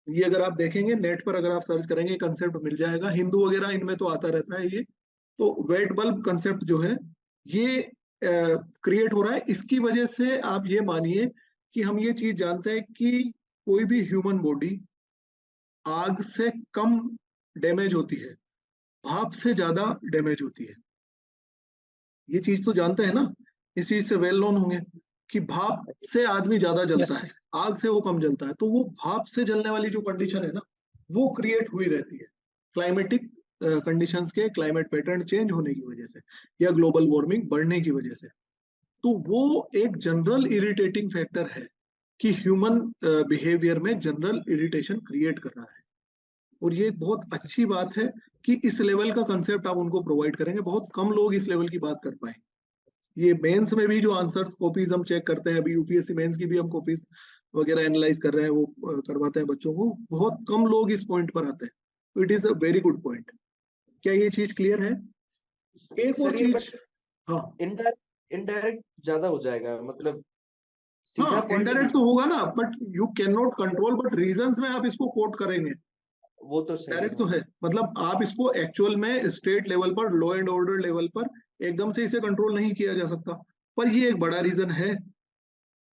ये अगर आप देखेंगे नेट पर, अगर आप सर्च करेंगे, कंसेप्ट मिल जाएगा, हिंदू वगैरह इनमें तो आता रहता है ये। तो वेट बल्ब कंसेप्ट जो है ये क्रिएट हो रहा है। इसकी वजह से आप ये मानिए कि हम ये चीज जानते हैं कि कोई भी ह्यूमन बॉडी आग से कम डैमेज होती है, भाप से ज्यादा डैमेज होती है। ये चीज तो जानते हैं ना, इस चीज से वेल नोन होंगे कि भाप से आदमी ज्यादा जलता है, आग से वो कम जलता है। तो वो भाप से जलने वाली जो कंडीशन है ना, वो क्रिएट हुई रहती है क्लाइमेटिक कंडीशंस के, क्लाइमेट पैटर्न चेंज होने की वजह से, या ग्लोबल वार्मिंग बढ़ने की वजह से। तो वो एक जनरल इरिटेटिंग फैक्टर है कि ह्यूमन बिहेवियर में जनरल इरिटेशन क्रिएट कर रहा है। और ये एक बहुत अच्छी बात है कि इस लेवल का कंसेप्ट आप उनको प्रोवाइड करेंगे, बहुत कम लोग इस लेवल की बात कर पाए। ये मेंस में भी जो आंसर्स कॉपीज हम चेक करते हैं, अभी यूपीएससी मेंस की भी हम कॉपीज वगैरह एनालाइज कर रहे हैं, वो करवाते हैं बच्चों को, बहुत कम लोग इस पॉइंट पर आते हैं। It is a very good point. क्या ये चीज क्लियर है? एक और चीज, हाँ इनडायरेक्ट ज्यादा हो जाएगा, मतलब सीधा हाँ point इनडायरेक्ट तो होगा ना, but you can not control, but reasons में आप इसको कोट करेंगे। वो तो सही डायरेक्ट तो है, मतलब आप इसको एक्चुअल में स्टेट लेवल पर, लॉ एंड ऑर्डर लेवल पर एकदम से इसे कंट्रोल नहीं किया जा सकता, पर ये एक बड़ा रीजन है,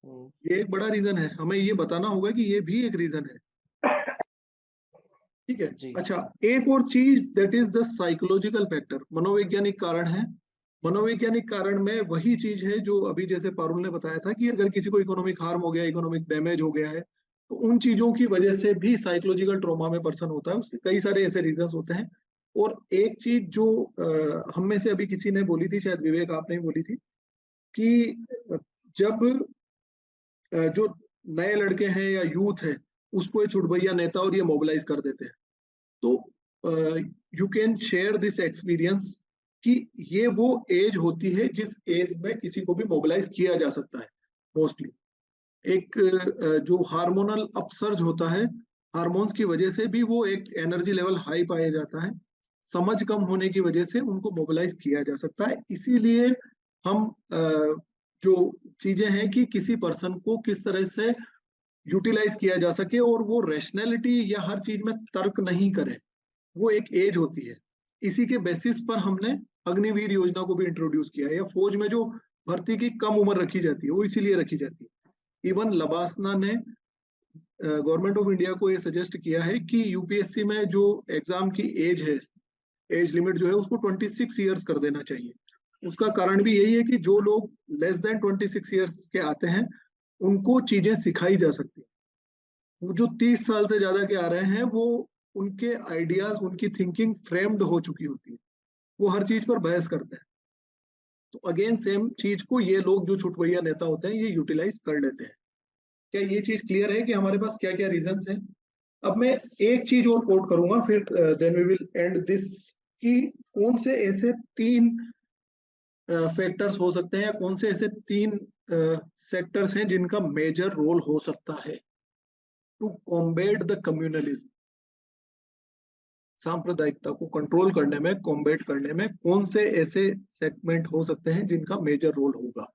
ये एक बड़ा रीजन है, हमें ये बताना होगा कि ये भी एक रीजन है। ठीक है। अच्छा, एक और चीज, that is the psychological factor, मनोवैज्ञानिक कारण है। मनोवैज्ञानिक कारण में वही चीज है जो अभी जैसे पारुल ने बताया था कि अगर किसी को इकोनॉमिक हार्म हो गया, इकोनॉमिक डैमेज हो गया है, तो उन चीजों की वजह से भी साइकोलॉजिकल ट्रॉमा में पर्सन होता है, उसके कई सारे ऐसे रीजंस होते हैं। और एक चीज जो हम में से अभी किसी ने बोली थी, शायद विवेक आपने ही बोली थी, कि जब जो नए लड़के हैं या यूथ है, उसको ये छुटभैया नेता और ये मोबिलाइज कर देते हैं। तो you can share this experience कि ये वो एज होती है जिस एज में किसी को भी मोबिलाइज किया जा सकता है मोस्टली। एक जो हार्मोनल अपसर्ज होता है, हार्मोन्स की वजह से भी वो एक एनर्जी लेवल हाई पाया जाता है, समझ कम होने की वजह से उनको मोबिलाइज किया जा सकता है। इसीलिए हम जो चीजें हैं कि किसी पर्सन को किस तरह से यूटिलाइज किया जा सके और वो रैशनैलिटी या हर चीज में तर्क नहीं करे, वो एक एज होती है। इसी के बेसिस पर हमने अग्निवीर योजना को भी इंट्रोड्यूस किया है, या फौज में जो भर्ती की कम उम्र रखी जाती है वो इसीलिए रखी जाती है। इवन लबासना ने गवर्नमेंट ऑफ इंडिया को ये सजेस्ट किया है कि यूपीएससी में जो एग्जाम की एज है, एज लिमिट जो है उसको 26 ईयर्स कर देना चाहिए। उसका कारण भी यही है कि जो लोग लेस देन 26 ईयर्स के आते हैं उनको चीजें सिखाई जा सकती है। वो जो 30 साल से ज्यादा के आ रहे हैं, वो उनके आइडियाज, उनकी थिंकिंग फ्रेम्ड हो चुकी होती है, वो हर चीज पर बहस करते हैं। तो अगेन सेम चीज को ये लोग जो छुटभैया नेता होते हैं ये यूटिलाइज कर लेते हैं। क्या ये चीज क्लियर है कि हमारे पास क्या क्या रीजंस हैं? अब मैं एक चीज और कोट करूंगा, फिर then we will end this, कि कौन से ऐसे 3 फैक्टर्स हो सकते हैं, या कौन से ऐसे 3 सेक्टर्स हैं जिनका मेजर रोल हो सकता है टू कॉम्बेट द कम्युनलिज्म। सांप्रदायिकता को कंट्रोल करने में, कॉम्बेट करने में कौन से ऐसे सेगमेंट हो सकते हैं जिनका मेजर रोल होगा?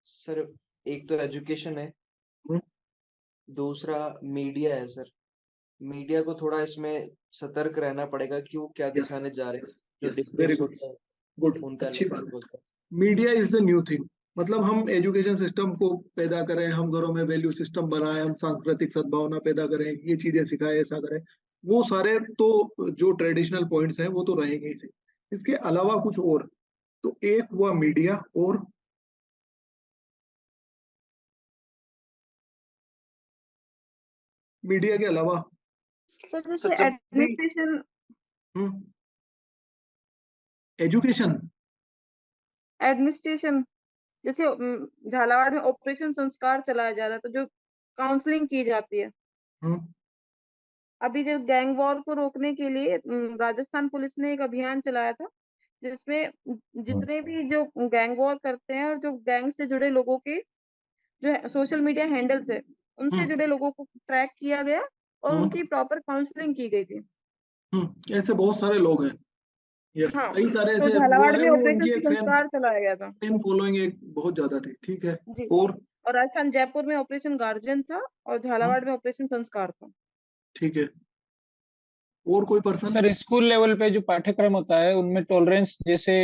सर एक तो एजुकेशन है, दूसरा मीडिया है। सर मीडिया को थोड़ा इसमें सतर्क रहना पड़ेगा कि वो क्या दिखाने जा रहे हैं, जो वेरी डिफरेंस गुड, होता है गुड, उनका अच्छी अलग बात अलग है। होता है। Media is the new thing, मतलब हम एजुकेशन सिस्टम को पैदा करें, हम घरों में वैल्यू सिस्टम बनाएं, हम सांस्कृतिक सद्भावना पैदा करें, ये चीजें सिखाएं, ऐसा करें, वो सारे तो जो ट्रेडिशनल पॉइंट्स हैं वो तो रहेंगे ही। इसके अलावा कुछ और, तो एक हुआ मीडिया, और मीडिया के अलावा सर जैसे एडमिनिस्ट्रेशन, एजुकेशन, एडमिनिस्ट्रेशन जैसे झालावाड़ में ऑपरेशन संस्कार चलाया जा रहा है, तो जो काउंसलिंग की जाती है, अभी जो गैंग वॉर को रोकने के लिए राजस्थान पुलिस ने एक अभियान चलाया था, जिसमें जितने भी जो गैंग वॉर करते हैं और जो गैंग से जुड़े लोगों के जो सोशल मीडिया हैंडल्स है, उनसे जुड़े लोगों को ट्रैक किया गया और उनकी प्रॉपर काउंसलिंग की गई थी। ऐसे बहुत सारे लोग हैं, यस, हाँ, कई सारे तो ऐसे वो झालावाड़ है, में वो ऑपरेशन उनकी एक संस्कार चलाया गया था। फैन फॉलोइंग एक बहुत ज्यादा थी, ठीक है। जी, और राजस्थान जयपुर में ऑपरेशन गार्जियन था और झालावाड़ में ऑपरेशन संस्कार था। ठीक है। और कोई पर्सन? सर स्कूल लेवल पे जो पाठ्यक्रम होता है उनमें टॉलरेंस जैसे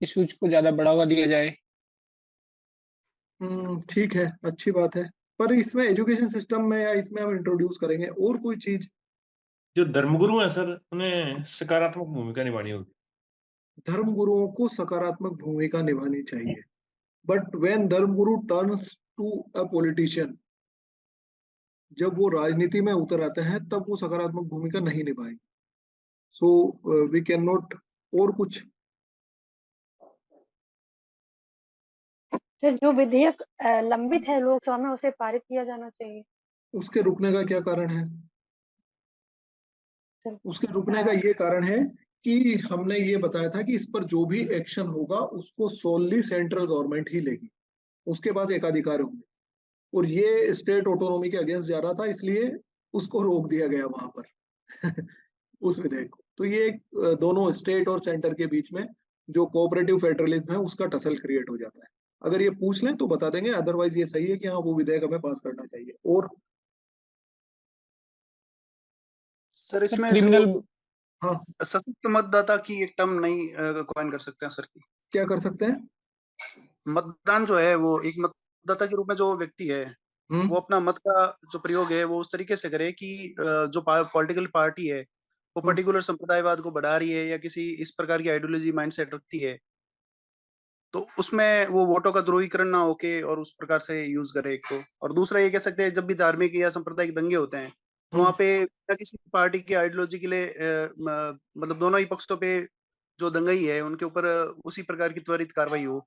इश्यूज को ज्यादा बढ़ावा दिया जाए। ठीक है, अच्छी बात है, पर इसमें एजुकेशन सिस्टम में या इसमें हम इंट्रोड्यूस करेंगे और कोई चीज? जो धर्मगुरु हैं सर, उन्हें सकारात्मक भूमिका निभानी होगी। धर्म गुरुओं को सकारात्मक भूमिका निभानी चाहिए, बट व्हेन धर्म गुरु टर्न्स टू अ पॉलिटिशियन, जब वो राजनीति में उतर आते हैं तब वो सकारात्मक भूमिका नहीं निभाएंगे। So we can not. और कुछ? सर जो विधेयक लंबित है लोकसभा में उसे पारित किया जाना चाहिए। उसके रुकने का क्या कारण है? उसके रुकने का ये कारण है कि हमने ये बताया था कि इस पर जो भी एक्शन होगा उसको सोनली सेंट्रल गवर्नमेंट ही लेगी, उसके पास एकाधिकार होंगे। और ये स्टेट ऑटोनॉमी के अगेंस्ट जा रहा था, इसलिए उसको रोक दिया गया वहां पर उस विधेयक को। तो ये दोनों स्टेट और सेंटर के बीच में जो कोऑपरेटिव फेडरलिज्म है उसका टसल क्रिएट हो जाता है। अगर ये पूछ लें तो बता देंगे, अदरवाइज ये सही है कि हाँ वो विधेयक हमें पास करना चाहिए। और सर इसमें क्रिमिनल जो हाँ सशक्त मतदाता की एक टर्म नई कॉइन कर सकते हैं सर की। क्या कर सकते हैं? मतदान जो है वो एक मतदाता के रूप में जो व्यक्ति है वो अपना मत का जो प्रयोग है वो उस तरीके से करे कि जो पॉलिटिकल पार्टी है वो पर्टिकुलर संप्रदायवाद को बढ़ा रही है या किसी इस प्रकार की आइडियोलॉजी माइंडसेट रखती है, तो उसमें वो वोटों का ध्रुवीकरण ना होके और उस प्रकार से यूज करे एक तो। और दूसरा ये कह सकते हैं जब भी धार्मिक या सांप्रदायिक दंगे होते हैं तो वहां पे या किसी पार्टी की आइडियोलॉजी के लिए मतलब दोनों ही पक्षों पे जो दंगई है उनके ऊपर उसी प्रकार की त्वरित कार्रवाई हो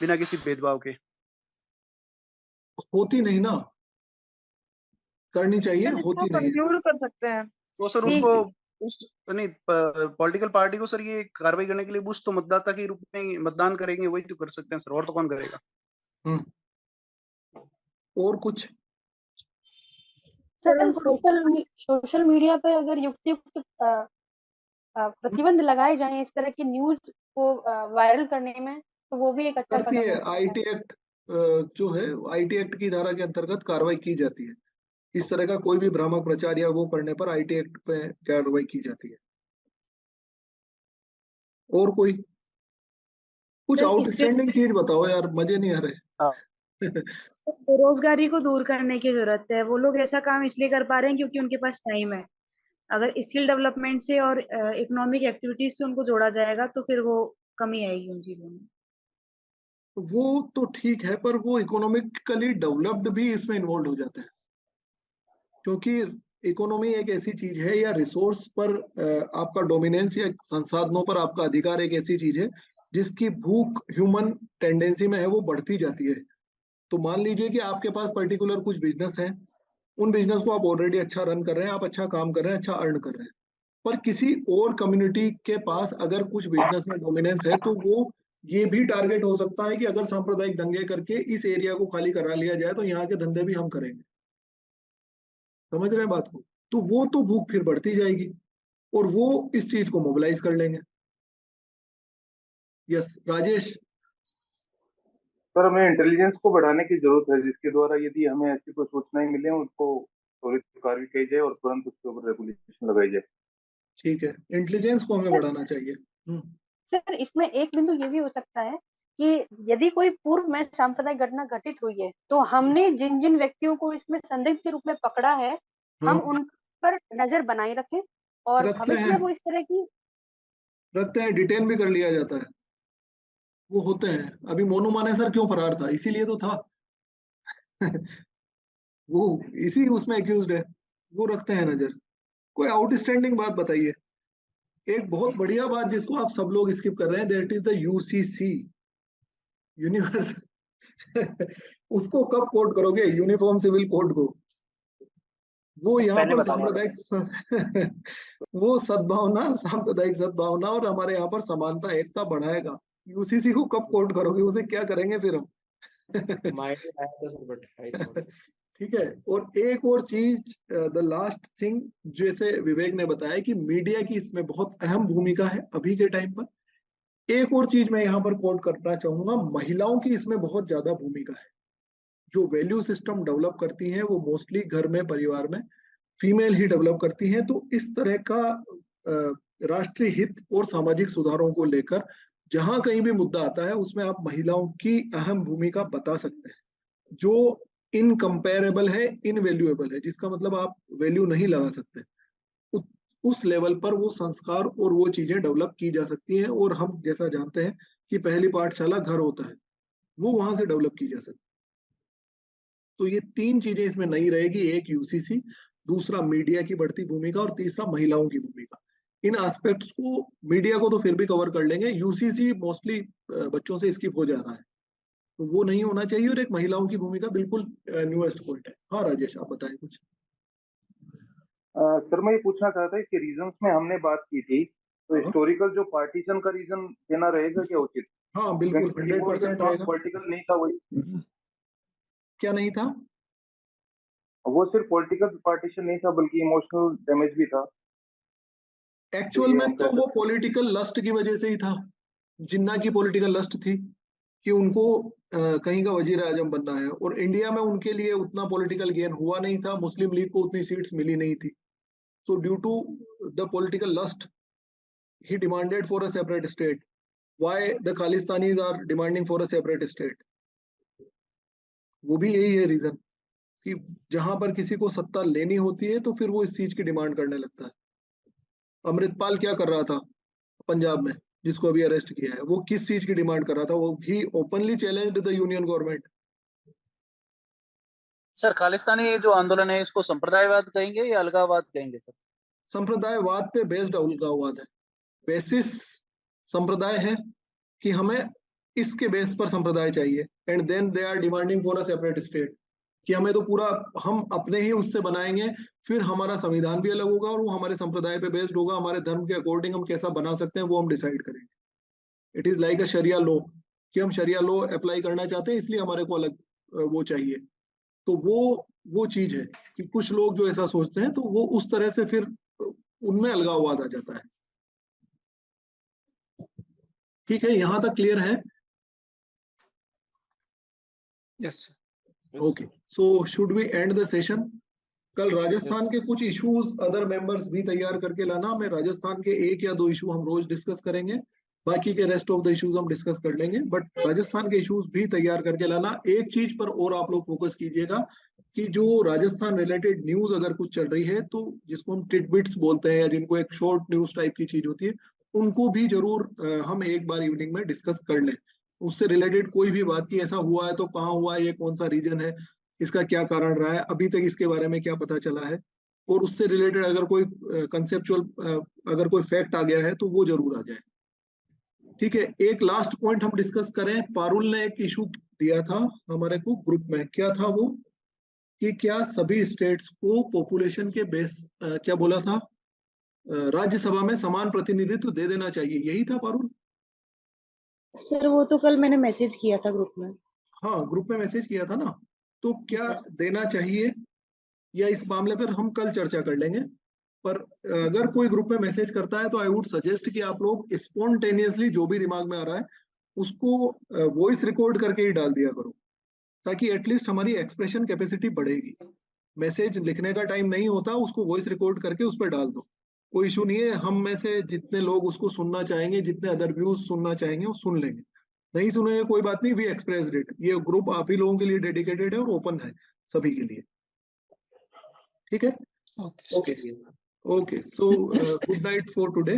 बिना किसी भेदभाव के। होती नहीं ना, करनी चाहिए, होती नहीं है। कंक्लूड कर सकते हैं तो सर उसको उस नहीं पॉलिटिकल पार्टी को सर ये कार्रवाई करने के लिए बुश तो मतदाता के रूप में मतदान करेंगे, वही तो कर सकते हैं सर, और तो कौन करेगा। और कुछ सर सोशल मीडिया पे अगर युक्त प्रतिबंध लगाए जाएं इस तरह की न्यूज को वायरल करने में, तो वो भी एक अच्छा करती कदम है। हो। आईटी एक्ट जो है, आईटी एक्ट की धारा के अंतर्गत कार्रवाई की जाती है। इस तरह का कोई भी भ्रामक प्रचार या वो करने पर आईटी एक्ट पे कार्रवाई की जाती है। और कोई कुछ आउटस्टैंडिंग चीज बताओ यार, मजे नहीं आ रहे। बेरोजगारी को दूर करने की जरूरत है। वो लोग ऐसा काम इसलिए कर पा रहे हैं क्योंकि उनके पास टाइम है। अगर स्किल डेवलपमेंट से और इकोनॉमिक एक्टिविटीज से उनको जोड़ा जाएगा तो फिर वो कमी आएगी उन चीजों में। वो तो ठीक है, पर वो इकोनॉमिकली डेवलप्ड भी इसमें इन्वॉल्व हो जाते हैं, क्योंकि इकोनॉमी एक ऐसी चीज है या रिसोर्स पर आपका डोमिनेंस या संसाधनों पर आपका अधिकार एक ऐसी चीज है जिसकी भूख ह्यूमन टेंडेंसी में है, वो बढ़ती जाती है। तो मान लीजिए कि आपके पास पर्टिकुलर कुछ बिजनेस है, उन बिजनेस को आप ऑलरेडी अच्छा रन कर रहे हैं, आप अच्छा काम कर रहे हैं, अच्छा अर्न कर रहे हैं, पर किसी और कम्युनिटी के पास अगर कुछ बिजनेस में डोमिनेंस है तो वो ये भी टारगेट हो सकता है कि अगर सांप्रदायिक दंगे करके इस एरिया को खाली करा लिया जाए तो यहाँ के धंधे भी हम करेंगे। समझ रहे हैं बात को? तो वो तो भूख फिर बढ़ती जाएगी और वो इस चीज को मोबिलाइज कर लेंगे। यस राजेश। सर हमें इंटेलिजेंस को बढ़ाने की जरूरत है, जिसके द्वारा यदि हमें ऐसी कोई सूचनाएं मिले उनको त्वरित कार्रवाई की जाए और तुरंत उसके ऊपर रेगुलेशन लगाई जाए। ठीक है, इंटेलिजेंस को हमें बढ़ाना चाहिए। सर इसमें एक बिंदु ये भी हो सकता है कि यदि कोई पूर्व में सांप्रदायिक घटना घटित हुई है तो हमने जिन जिन व्यक्तियों को इसमें संदिग्ध के रूप में पकड़ा है हम उन पर नजर बनाए रखें और भविष्य में वो इस तरह की रखते हैं, डिटेन भी कर लिया जाता है, वो होते हैं। अभी मोनू मानेसर क्यों फरार था? इसीलिए तो था वो इसी उसमें एक्यूज्ड है, वो रखते हैं नजर। कोई आउटस्टैंडिंग बात बताइए। एक बहुत बढ़िया बात जिसको आप सब लोग स्किप कर रहे हैं, that is the UCC, universe उसको कब कोड करोगे? यूनिफॉर्म सिविल कोड को। वो यहाँ पर सांप्रदायिक वो सद्भावना, सांप्रदायिक सद्भावना और हमारे यहाँ पर समानता एकता बढ़ाएगा। यूसीसी को कब कोड करोगे? उसे क्या करेंगे फिर हम? ठीक है। और एक और चीज, द लास्ट थिंग, जैसे विवेक ने बताया कि मीडिया की इसमें बहुत अहम भूमिका है अभी के टाइम पर। एक और चीज मैं यहाँ पर कोट करना चाहूंगा, महिलाओं की इसमें बहुत ज्यादा भूमिका है। जो वैल्यू सिस्टम डेवलप करती हैं वो मोस्टली घर में, परिवार में फीमेल ही डेवलप करती हैं। तो इस तरह का राष्ट्रीय हित और सामाजिक सुधारों को लेकर जहां कहीं भी मुद्दा आता है उसमें आप महिलाओं की अहम भूमिका बता सकते हैं, जो इनकम्पेरेबल है, इनवैल्यूएबल है, जिसका मतलब आप वैल्यू नहीं लगा सकते। उस लेवल पर वो संस्कार और वो चीजें डेवलप की जा सकती हैं। और हम जैसा जानते हैं कि पहली पाठशाला घर होता है, वो वहां से डेवलप की जा सकती है। तो ये तीन चीजें इसमें नई रहेगी, एक यूसीसी, दूसरा मीडिया की बढ़ती भूमिका और तीसरा महिलाओं की भूमिका। इन एस्पेक्ट्स को मीडिया को तो फिर भी कवर कर लेंगे, यूसीसी मोस्टली बच्चों से स्किप हो जा रहा है, तो वो नहीं होना चाहिए। और एक महिलाओं की भूमिका बिल्कुल न्यूएस्ट पॉइंट है। हाँ राजेश आप बताएं कुछ। सर मैं ये पूछना चाहता था, इसके रीजंस में हमने बात की थी, तो हिस्टोरिकल जो पार्टीशन का रीजन देना रहेगा क्या उचित? हाँ बिल्कुल 100% रहेगा। पॉलिटिकल नहीं था वही। क्या नहीं था? वो सिर्फ पॉलिटिकल पार्टीशन नहीं था बल्कि इमोशनल डैमेज भी था। एक्चुअल में तो वो पॉलिटिकल लस्ट की वजह से ही था। जिन्ना की पॉलिटिकल लस्ट थी कि उनको कहीं का वजीर आजम बनना है, और इंडिया में उनके लिए उतना पॉलिटिकल गेन हुआ नहीं था, मुस्लिम लीग को उतनी सीट्स मिली नहीं थी। So due to the political lust, he demanded for a separate state. Why the Khalistanis are demanding for a separate state? वो भी यही है रीजन कि जहां पर किसी को सत्ता लेनी होती है तो फिर वो इस चीज की डिमांड करने लगता है। अमृतपाल क्या कर रहा था पंजाब में, जिसको अभी अरेस्ट किया है, वो किस चीज की डिमांड कर रहा था? वो ही openly challenged the union government. Sir Khalistani जो आंदोलन है इसको संप्रदायवाद कहेंगे या अलगाववाद कहेंगे सर? संप्रदायवाद पे बेस्ड अलगाववाद है। बेसिस संप्रदाय है कि हमें इसके बेस पर संप्रदाय चाहिए, and then they are demanding for a separate state कि हमें तो पूरा हम अपने ही उससे बनाएंगे, फिर हमारा संविधान भी अलग होगा और वो हमारे संप्रदाय पे बेस्ड होगा, हमारे धर्म के अकॉर्डिंग हम कैसा बना सकते हैं वो हम डिसाइड करेंगे। It is like a sharia law कि हम शरिया लॉ अप्लाई करना चाहते हैं, इसलिए हमारे को अलग वो चाहिए। तो वो चीज है कि कुछ लोग जो ऐसा सोचते हैं तो वो उस तरह से फिर उनमें अलगाववाद आ जाता है। ठीक है, यहां तक क्लियर है? Yes okay, so should we end the session? कल राजस्थान के कुछ इश्यूज अदर मेंबर्स भी तैयार करके लाना। मैं राजस्थान के 1 या 2 इशू हम रोज डिस्कस करेंगे, बाकी के रेस्ट ऑफ द इश्यूज हम डिस्कस कर लेंगे, बट राजस्थान के इश्यूज भी तैयार करके लाना। एक चीज पर और आप लोग फोकस कीजिएगा कि जो राजस्थान रिलेटेड न्यूज अगर कुछ चल रही है तो जिसको हम टिडबिट्स बोलते हैं या जिनको एक शॉर्ट न्यूज टाइप की चीज होती है, उनको भी जरूर हम एक बार इवनिंग में डिस्कस कर लें। उससे रिलेटेड कोई भी बात कि ऐसा हुआ है तो कहाँ हुआ है, ये कौन सा रीजन है, इसका क्या कारण रहा है, अभी तक इसके बारे में क्या पता चला है, और उससे रिलेटेड अगर कोई कंसेप्चुअल अगर कोई फैक्ट आ गया है तो वो जरूर आ जाए। ठीक है, एक लास्ट पॉइंट हम डिस्कस करें। पारुल ने एक इशू दिया था हमारे को ग्रुप में, क्या था वो कि क्या सभी स्टेट्स को पॉपुलेशन के बेस क्या बोला था, राज्यसभा में समान प्रतिनिधित्व दे देना चाहिए, यही था पारुल? सर वो तो कल मैंने मैसेज किया था ग्रुप में। हाँ, ग्रुप में मैसेज किया था ना, तो क्या देना चाहिए या इस मामले पर हम कल चर्चा कर लेंगे। पर अगर कोई ग्रुप में मैसेज करता है तो आई वुड सजेस्ट कि आप लोग स्पॉन्टेनियसली जो भी दिमाग में आ रहा है उसको वॉइस रिकॉर्ड करके ही डाल दिया करो, ताकि एटलीस्ट हमारी एक्सप्रेशन कैपेसिटी बढ़ेगी। मैसेज लिखने का टाइम नहीं होता, उसको वॉइस रिकॉर्ड करके उस पर डाल दो, कोई इशू नहीं है। हम में से जितने लोग उसको सुनना चाहेंगे, जितने अदर व्यूज सुनना चाहेंगे वो सुन लेंगे, नहीं सुनेंगे कोई बात नहीं, वी एक्सप्रेस्ड इट। ये ग्रुप आप ही लोगों के लिए डेडिकेटेड है और ओपन है सभी के लिए। ठीक है, okay okay, so good night for today.